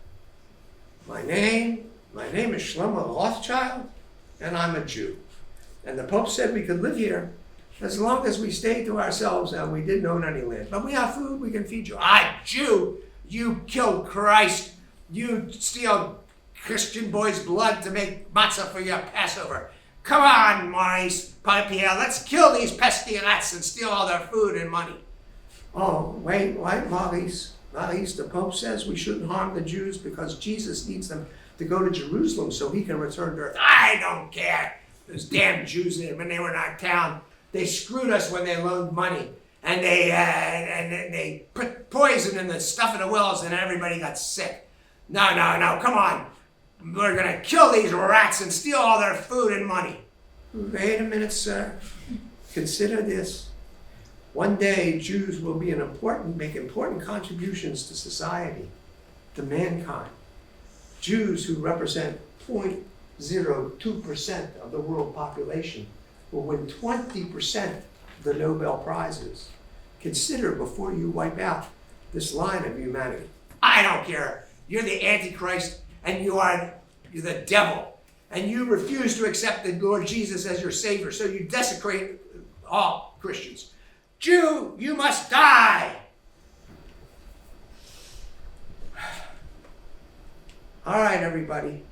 Speaker 1: My name is Shlomo Rothschild, and I'm a Jew. And the Pope said we could live here as long as we stayed to ourselves and we didn't own any land. But we have food, we can feed you. Jew, you killed Christ. You steal Christian boys' blood to make matzah for your Passover. Come on, Maurice, Pierre, let's kill these pesky rats and steal all their food and money. Oh, wait, Maurice. Maurice, the Pope says we shouldn't harm the Jews because Jesus needs them to go to Jerusalem so he can return to earth. I don't care. Those damn Jews, when they were in our town, they screwed us when they loaned money. And they put poison in the stuff in the wells and everybody got sick. No, come on. We're going to kill these rats and steal all their food and money. Wait a minute, sir. Consider this. One day, Jews will be make important contributions to society, to mankind. Jews who represent 0.02% of the world population will win 20% of the Nobel Prizes. Consider before you wipe out this line of humanity. I don't care. You're the Antichrist, and you're the devil, and you refuse to accept the Lord Jesus as your Savior, so you desecrate all Christians. Jew, you must die! All right, everybody,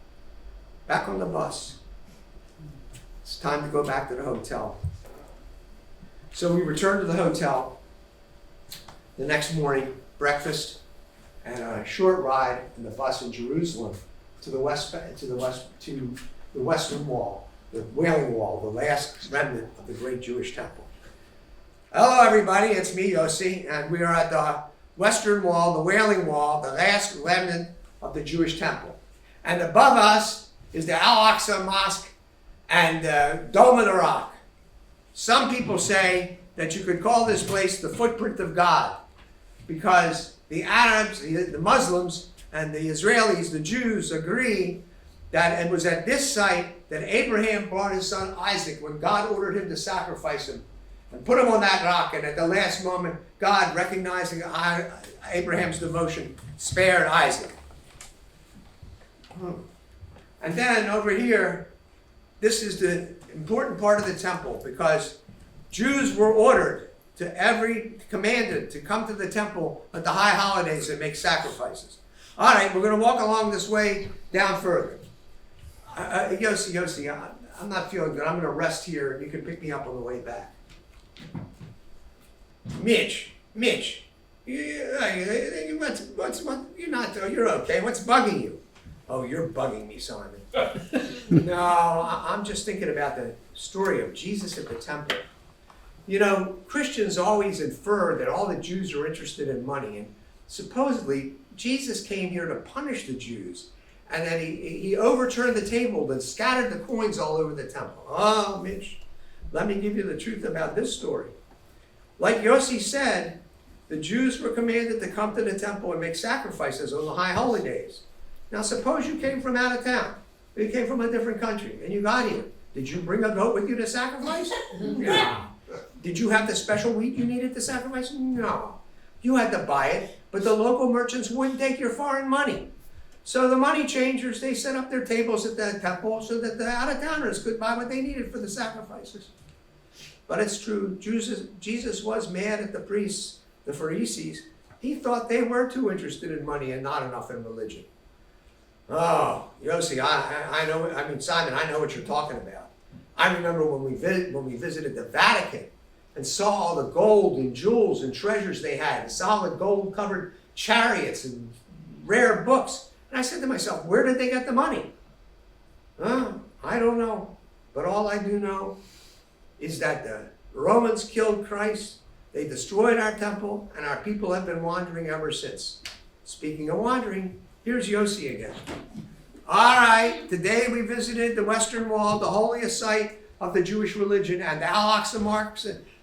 Speaker 1: back on the bus. It's time to go back to the hotel. So we returned to the hotel the next morning, breakfast, and a short ride in the bus in Jerusalem to the Western Wall, the Wailing Wall, the last remnant of the great Jewish temple. Hello, everybody. It's me, Yossi, and we are at the Western Wall, the Wailing Wall, the last remnant of the Jewish temple. And above us is the Al-Aqsa Mosque and the Dome of the Rock. Some people say that you could call this place the footprint of God because the Arabs, the Muslims, and the Israelis, the Jews, agree that it was at this site that Abraham brought his son Isaac when God ordered him to sacrifice him and put him on that rock, and at the last moment, God, recognizing Abraham's devotion, spared Isaac. And then over here, this is the important part of the temple because Jews were commanded to come to the temple at the high holidays and make sacrifices. All right, we're going to walk along this way down further. Yossi, I'm not feeling good. I'm going to rest here, and you can pick me up on the way back. Mitch, you're okay. What's bugging you? Oh, you're bugging me, Simon. No, I'm just thinking about the story of Jesus at the temple. You know, Christians always infer that all the Jews are interested in money, and supposedly Jesus came here to punish the Jews, and then he overturned the table and scattered the coins all over the temple. Oh, Mitch, let me give you the truth about this story. Like Yossi said, the Jews were commanded to come to the temple and make sacrifices on the high holy days. Now suppose you came from out of town. You came from a different country and you got here. Did you bring a goat with you to sacrifice? No. Did you have the special wheat you needed to sacrifice? No. You had to buy it, but the local merchants wouldn't take your foreign money. So the money changers, they set up their tables at the temple so that the out-of-towners could buy what they needed for the sacrifices. But it's true, Jesus was mad at the priests, the Pharisees. He thought they were too interested in money and not enough in religion. Oh, Yossi, Simon, I know what you're talking about. I remember when we visited the Vatican and saw all the gold and jewels and treasures they had, solid gold-covered chariots and rare books. And I said to myself, where did they get the money? I don't know. But all I do know is that the Romans killed Christ, They destroyed our temple, and our people have been wandering ever since. Speaking of wandering, here's Yossi again. All right, today we visited the Western Wall, the holiest site of the Jewish religion, and the Al-Aqsa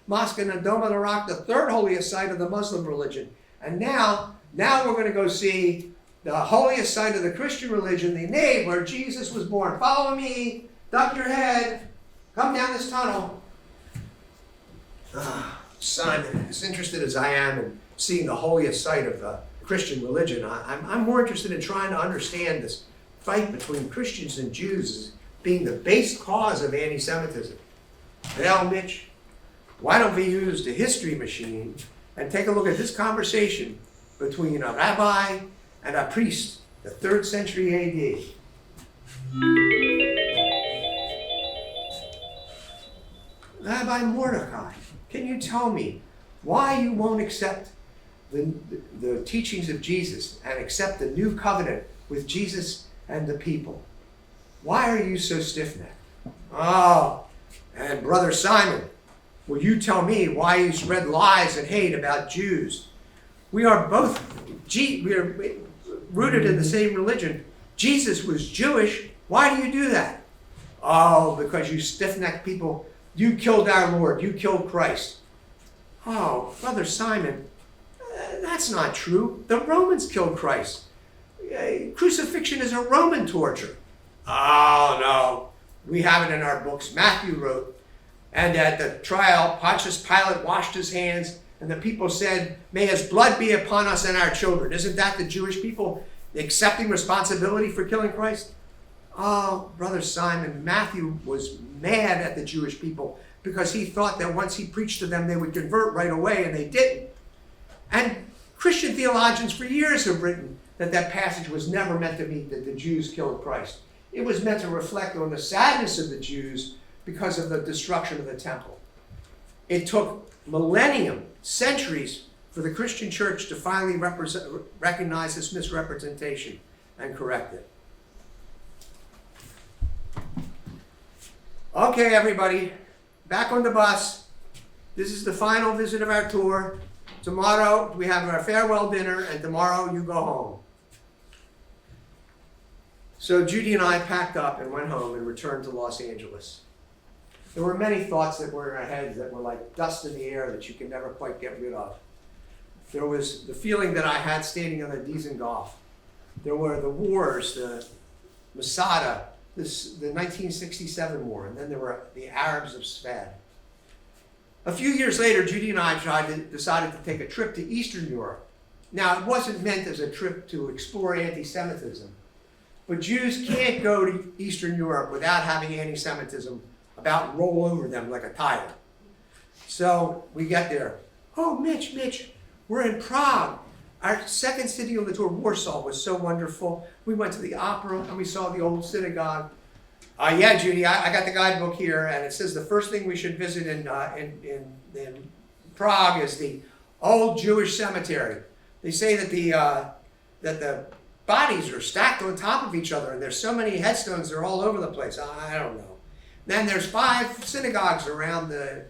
Speaker 1: Mosque in the Dome of the Rock, the third holiest site of the Muslim religion. And now we're going to go see the holiest site of the Christian religion, the nave where Jesus was born. Follow me, duck your head, come down this tunnel. Simon, as interested as I am in seeing the holiest site of the Christian religion, I'm more interested in trying to understand this fight between Christians and Jews as being the base cause of anti-Semitism. Well, Mitch, why don't we use the history machine and take a look at this conversation between a rabbi and a priest, the 3rd century AD. Rabbi Mordecai, can you tell me why you won't accept the teachings of Jesus and accept the new covenant with Jesus and the people? Why are you so stiff-necked? Oh, and Brother Simon, will you tell me why you spread lies and hate about Jews? We are rooted in the same religion. Jesus was Jewish. Why do you do that? Oh, because you stiff-necked people, you killed our Lord. You killed Christ. Oh, Brother Simon, that's not true. The Romans killed Christ. Crucifixion is a Roman torture. Oh, no. We have it in our books. Matthew wrote, and at the trial, Pontius Pilate washed his hands, and the people said, may his blood be upon us and our children. Isn't that the Jewish people accepting responsibility for killing Christ? Oh, Brother Simon, Matthew was mad at the Jewish people because he thought that once he preached to them, they would convert right away, and they didn't. And Christian theologians for years have written that passage was never meant to mean that the Jews killed Christ. It was meant to reflect on the sadness of the Jews because of the destruction of the temple. It took millennium, centuries, for the Christian church to finally recognize this misrepresentation and correct it. Okay, everybody, back on the bus. This is the final visit of our tour. Tomorrow we have our farewell dinner, and tomorrow you go home. So Judy and I packed up and went home and returned to Los Angeles. There were many thoughts that were in our heads that were like dust in the air that you can never quite get rid of. There was the feeling that I had standing on the Dizengoff. There were the wars, the Masada, the 1967 war, and then there were the Arabs of Sfad. A few years later, Judy and I decided to take a trip to Eastern Europe. Now, it wasn't meant as a trip to explore anti-Semitism, but Jews can't go to Eastern Europe without having anti-Semitism about roll over them like a tire. So we get there. Oh, Mitch, we're in Prague. Our second city on the tour, Warsaw, was so wonderful. We went to the opera and we saw the old synagogue. Yeah, Judy, I got the guidebook here, and it says the first thing we should visit in Prague is the old Jewish cemetery. They say that the bodies are stacked on top of each other, and there's so many headstones, they're all over the place. I don't know. Then there's 5 synagogues around the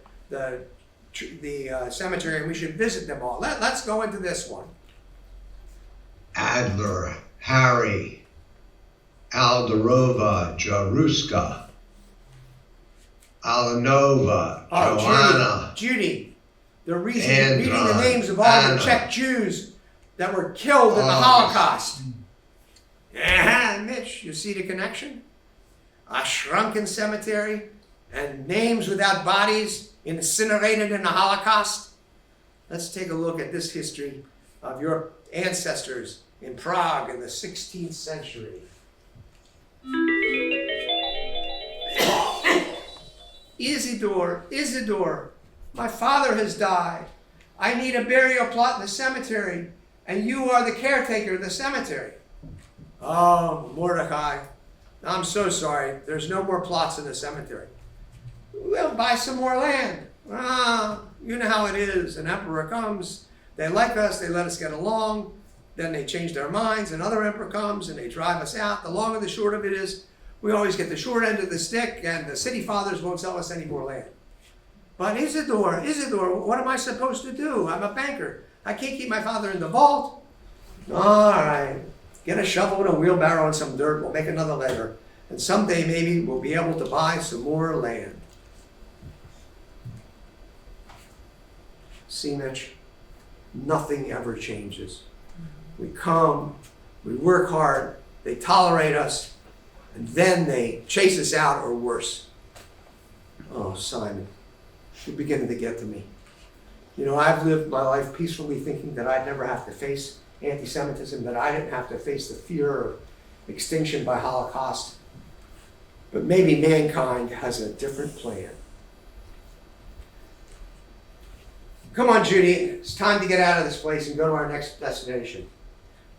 Speaker 1: cemetery, and we should visit them all. Let's go into this one.
Speaker 4: Adler, Harry, Alderova, Jaruska, Alanova, Joanna.
Speaker 1: Judy, they're reading
Speaker 4: Andra,
Speaker 1: the names of all
Speaker 4: Anna.
Speaker 1: the Czech Jews that were killed in the Holocaust. Mitch, you see the connection? A shrunken cemetery and names without bodies incinerated in the Holocaust. Let's take a look at this history of your ancestors in Prague in the 16th century. Isidore, my father has died. I need a burial plot in the cemetery, and you are the caretaker of the cemetery. Oh, Mordecai, I'm so sorry. There's no more plots in the cemetery. We'll buy some more land. You know how it is. An emperor comes, they like us, they let us get along, then they change their minds, another emperor comes and they drive us out. The long and the short of it is, we always get the short end of the stick, and the city fathers won't sell us any more land. But Isidore, what am I supposed to do? I'm a banker. I can't keep my father in the vault. All right, get a shovel and a wheelbarrow and some dirt. We'll make another ladder. And someday maybe we'll be able to buy some more land. See, Mitch, nothing ever changes. We come, we work hard, they tolerate us, and then they chase us out or worse. Oh, Simon, you're beginning to get to me. You know, I've lived my life peacefully thinking that I'd never have to face anti-Semitism, that I didn't have to face the fear of extinction by Holocaust. But maybe mankind has a different plan. Come on, Judy, it's time to get out of this place and go to our next destination.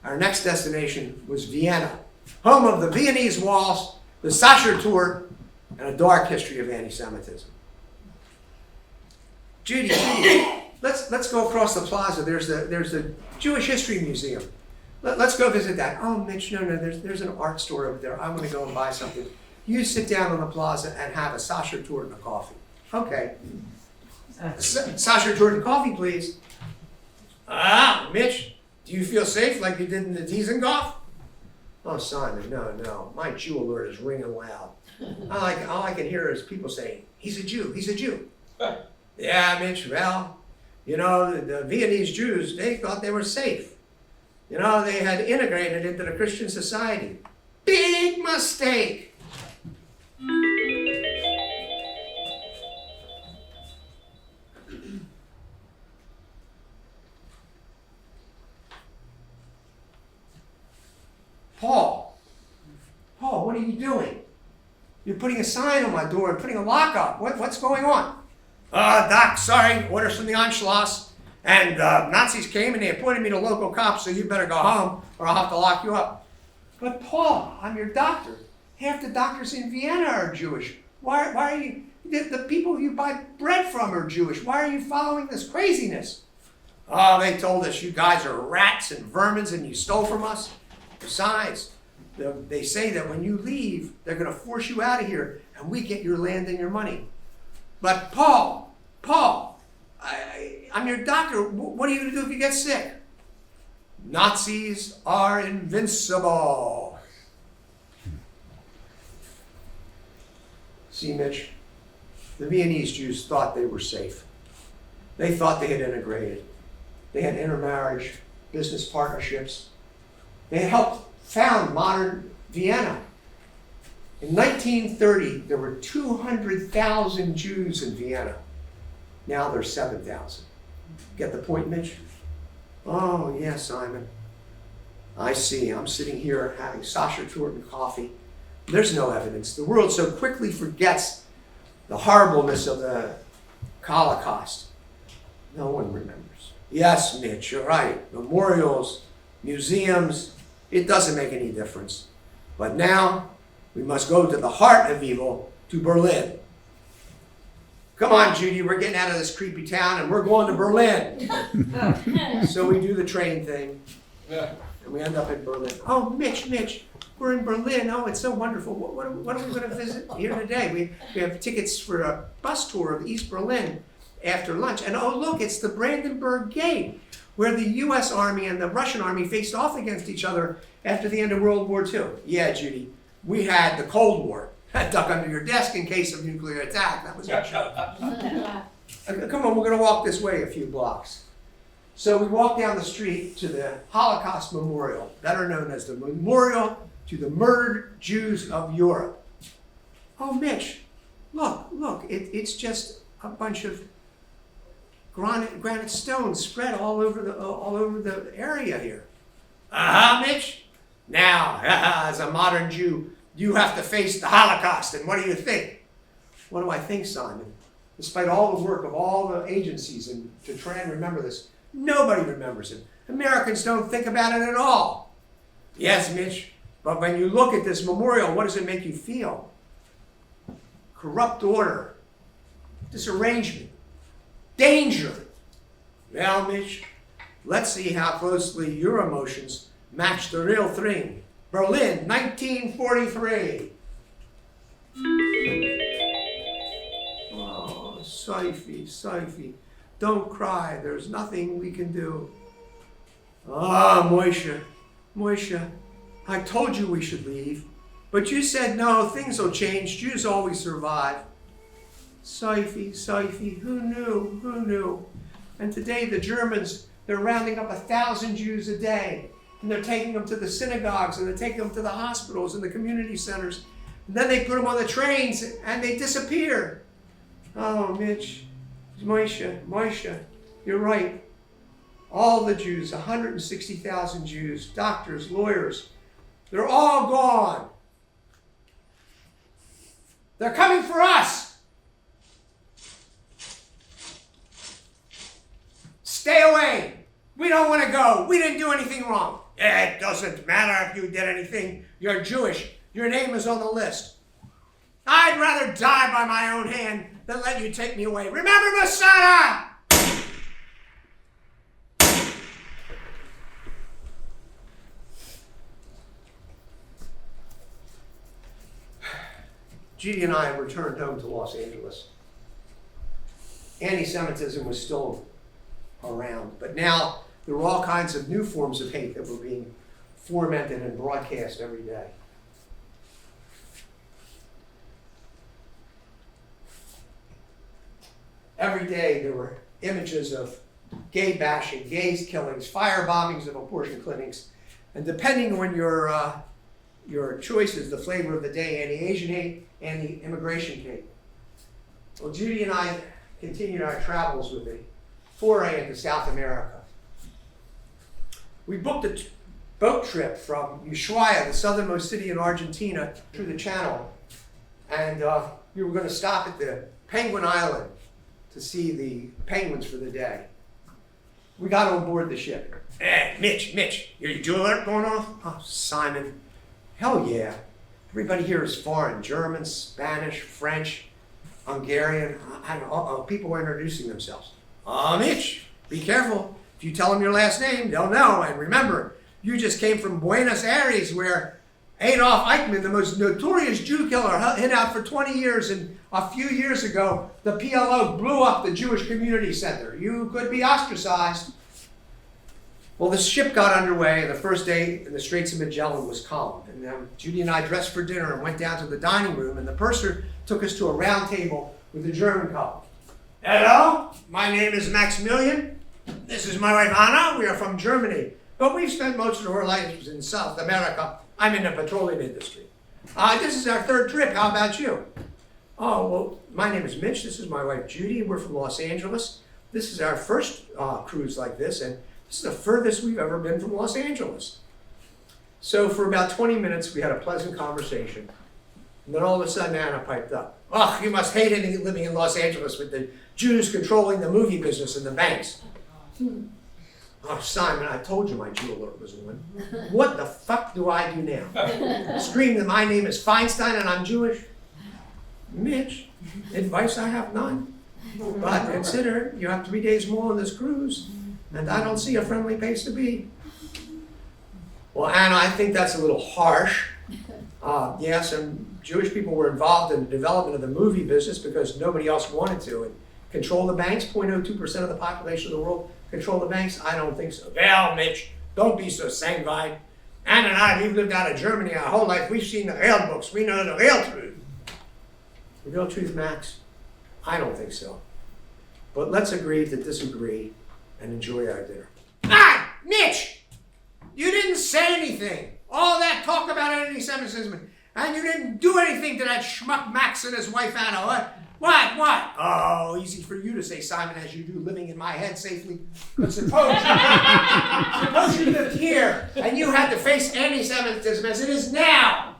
Speaker 1: Our next destination was Vienna, home of the Viennese Waltz, the Sacher-Tour, and a dark history of anti-Semitism. Judy, let's go across the plaza. There's the Jewish History Museum. Let's go visit that. Oh, Mitch, no, there's an art store over there. I want to go and buy something. You sit down on the plaza and have a Sacher-Tour and a coffee. Okay. Sacher-Tour and coffee, please. Ah, Mitch, do you feel safe like you did in the Dizengoff? Oh, Simon, no. My Jew alert is ringing loud. All I can hear is people saying, he's a Jew, he's a Jew. Yeah, Mitch, well, you know, the Viennese Jews, they thought they were safe. You know, they had integrated into the Christian society. Big mistake. Paul, what are you doing? You're putting a sign on my door and putting a lock up. What's going on? Doc, sorry, orders from the Anschluss. And Nazis came and they appointed me to local cops, so you better go home or I'll have to lock you up. But Paul, I'm your doctor. Half the doctors in Vienna are Jewish. Why are you, the people you buy bread from are Jewish. Why are you following this craziness? Oh, they told us you guys are rats and vermins and you stole from us. Besides, they say that when you leave, they're going to force you out of here and we get your land and your money. But Paul, I'm your doctor. What are you going to do if you get sick? Nazis are invincible. See, Mitch, the Viennese Jews thought they were safe. They thought they had integrated. They had intermarriage, business partnerships. They helped found modern Vienna. In 1930, there were 200,000 Jews in Vienna. Now there's 7,000. Get the point, Mitch? Oh, yeah, Simon. I see. I'm sitting here having Sacher-Tour and coffee. There's no evidence. The world so quickly forgets the horribleness of the Holocaust. No one remembers. Yes, Mitch, you're right. Memorials, museums, it doesn't make any difference. But now, we must go to the heart of evil, to Berlin. Come on, Judy, we're getting out of this creepy town and we're going to Berlin. So we do the train thing, and we end up in Berlin. Oh, Mitch, we're in Berlin. Oh, it's so wonderful. What are we going to visit here today? We have tickets for a bus tour of East Berlin after lunch. And oh, look, it's the Brandenburg Gate, where the U.S. Army and the Russian Army faced off against each other after the end of World War II. Yeah, Judy, we had the Cold War. Duck under your desk in case of nuclear attack. That was our show. Come on, we're going to walk this way a few blocks. So we walk down the street to the Holocaust Memorial, better known as the Memorial to the Murdered Jews of Europe. Oh, Mitch, look, it's just a bunch of granite stones spread all over the area here. Mitch. Now, as a modern Jew, you have to face the Holocaust, and what do you think? What do I think, Simon? Despite all the work of all the agencies and to try and remember this, nobody remembers it. Americans don't think about it at all. Yes, Mitch, but when you look at this memorial, what does it make you feel? Corrupt order, disarrangement, danger. Well, Mitch, let's see how closely your emotions match the real thing. Berlin, 1943. Oh, Sophie, don't cry. There's nothing we can do. Ah, Moisha, I told you we should leave. But you said no, things will change. Jews always survive. Sophie, who knew? And today the Germans, they're rounding up 1,000 Jews a day. And they're taking them to the synagogues, and they're taking them to the hospitals and the community centers. And then they put them on the trains, and they disappear. Oh, Mitch, Moisha, you're right. All the Jews, 160,000 Jews, doctors, lawyers, they're all gone. They're coming for us. Stay away. We don't want to go. We didn't do anything wrong. It doesn't matter if you did anything. You're Jewish. Your name is on the list. I'd rather die by my own hand than let you take me away. Remember Masada! Judy and I returned home to Los Angeles. Anti-Semitism was still around, but now there were all kinds of new forms of hate that were being fomented and broadcast every day. Every day there were images of gay bashing, gays killings, fire bombings of abortion clinics, and depending on your choices, the flavor of the day, anti-Asian hate, anti-immigration hate. Well, Judy and I continued our travels with a foray into South America. We booked a boat trip from Ushuaia, the southernmost city in Argentina, through the channel. And we were going to stop at the Penguin Island to see the penguins for the day. We got on board the ship. Hey, Mitch, your Jew alert going off? Oh, Simon, hell yeah. Everybody here is foreign. German, Spanish, French, Hungarian. I don't know. People were introducing themselves. Mitch, be careful. If you tell them your last name, they'll know. And remember, you just came from Buenos Aires, where Adolf Eichmann, the most notorious Jew killer, hid out for 20 years. And a few years ago, the PLO blew up the Jewish Community Center. You could be ostracized. Well, the ship got underway, and the first day in the Straits of Magellan was calm. And Judy and I dressed for dinner and went down to the dining room, and the purser took us to a round table with a German couple. Hello, my name is Maximilian. This is my wife Anna. We are from Germany, but we've spent most of our lives in South America. I'm in the petroleum industry. This is our third trip. How about you? Oh, well, my name is Mitch. This is my wife Judy. We're from Los Angeles. This is our first cruise like this, and this is the furthest we've ever been from Los Angeles. So for about 20 minutes, we had a pleasant conversation. And then all of a sudden, Anna piped up. Oh, you must hate it living in Los Angeles with the Jews controlling the movie business and the banks. Oh, Simon, I told you my Jew alert was on. What the fuck do I do now? Scream that my name is Feinstein and I'm Jewish? Mitch, advice I have none. But consider you have 3 days more on this cruise, and I don't see a friendly place to be. Well, Anna, I think that's a little harsh. Yes, and Jewish people were involved in the development of the movie business because nobody else wanted to. And control the banks, 0.02% of the population of the world control the banks? I don't think so. Well, Mitch, don't be so sanguine. Anna and I, we've lived out of Germany our whole life. We've seen the real books. We know the real truth. The real truth, Max? I don't think so. But let's agree to disagree and enjoy our dinner. Mitch! You didn't say anything. All that talk about anti-Semitism, and you didn't do anything to that schmuck Max and his wife Anna. What? Oh, easy for you to say, Simon, as you do, living in my head safely. But suppose you lived here, and you had to face anti-Semitism as it is now.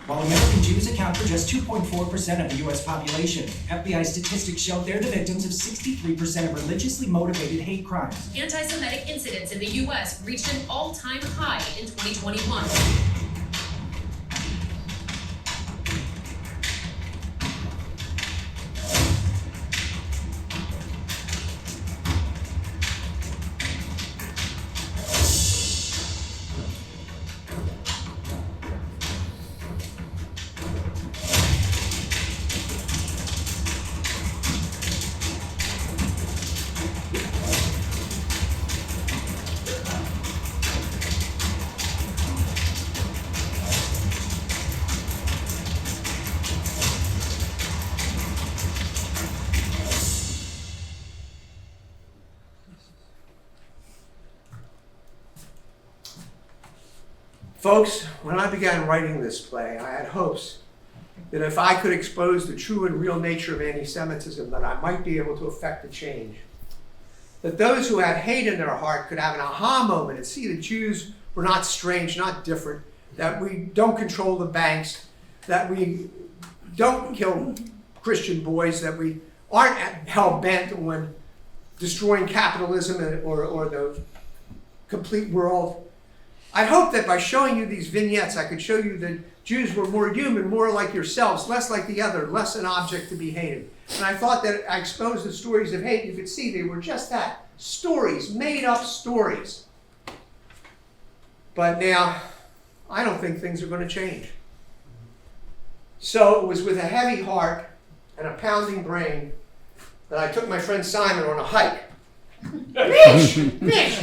Speaker 5: While American Jews account for just 2.4% of the U.S. population, FBI statistics show they're the victims of 63% of religiously motivated hate crimes.
Speaker 6: Anti-Semitic incidents in the U.S. reached an all-time high in 2021.
Speaker 1: Folks, when I began writing this play, I had hopes that if I could expose the true and real nature of anti-Semitism, that I might be able to effect a change. That those who had hate in their heart could have an aha moment and see that Jews were not strange, not different, that we don't control the banks, that we don't kill Christian boys, that we aren't hell-bent on destroying capitalism or the complete world. I hope that by showing you these vignettes, I could show you that Jews were more human, more like yourselves, less like the other, less an object to be hated. And I thought that I exposed the stories of hate. You could see they were just that, stories, made-up stories. But now, I don't think things are going to change. So it was with a heavy heart and a pounding brain that I took my friend Simon on a hike. Mitch,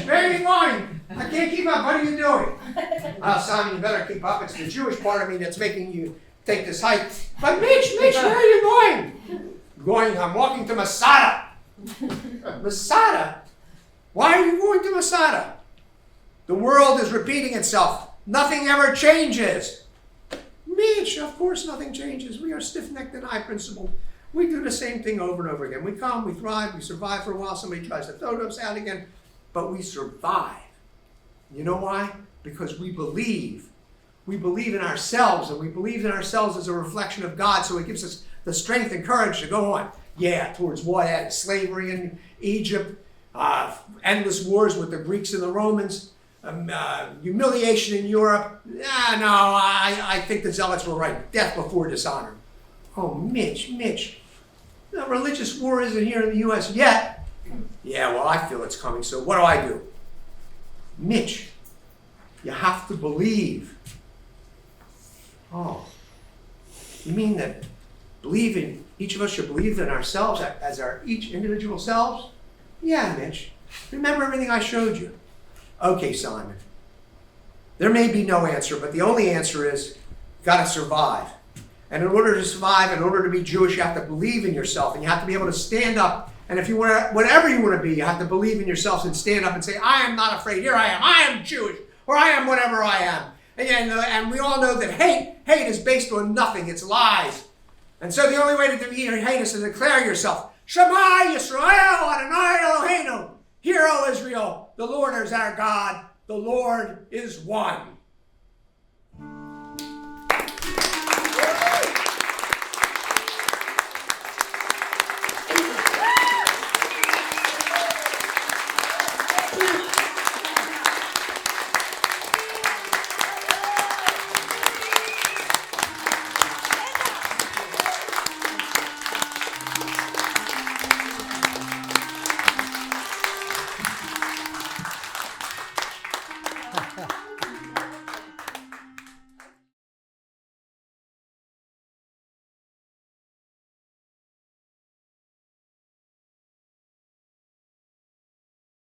Speaker 1: where are you going? I can't keep up. What are you doing? Simon, you better keep up. It's the Jewish part of me that's making you take this hike. But Mitch, where are you going? I'm walking to Masada. Masada? Why are you going to Masada? The world is repeating itself. Nothing ever changes. Mitch, of course nothing changes. We are stiff-necked and high-principled. We do the same thing over and over again. We come, we thrive, we survive for a while. Somebody tries to throw us out again. But we survive. You know why? Because we believe. We believe in ourselves, and we believe in ourselves as a reflection of God, so it gives us the strength and courage to go on. Yeah, towards what? Slavery in Egypt, endless wars with the Greeks and the Romans, humiliation in Europe. I think the Zealots were right. Death before dishonor. Oh, Mitch. The religious war isn't here in the U.S. yet. Yeah, well, I feel it's coming, so what do I do? Mitch, you have to believe. Oh, you mean that each of us should believe in ourselves as our each individual selves? Yeah, Mitch. Remember everything I showed you. Okay, Simon. There may be no answer, but the only answer is you've got to survive. And in order to survive, in order to be Jewish, you have to believe in yourself, and you have to be able to stand up. And if you want, whatever you want to be, you have to believe in yourself and stand up and say, I am not afraid. Here I am Jewish, or I am whatever I am. And we all know that hate is based on nothing. It's lies. And so the only way to defeat hate is to declare yourself, Shema Yisrael Adonai Eloheinu. Hear, O Israel, the Lord is our God. The Lord is one.
Speaker 7: Ha ha.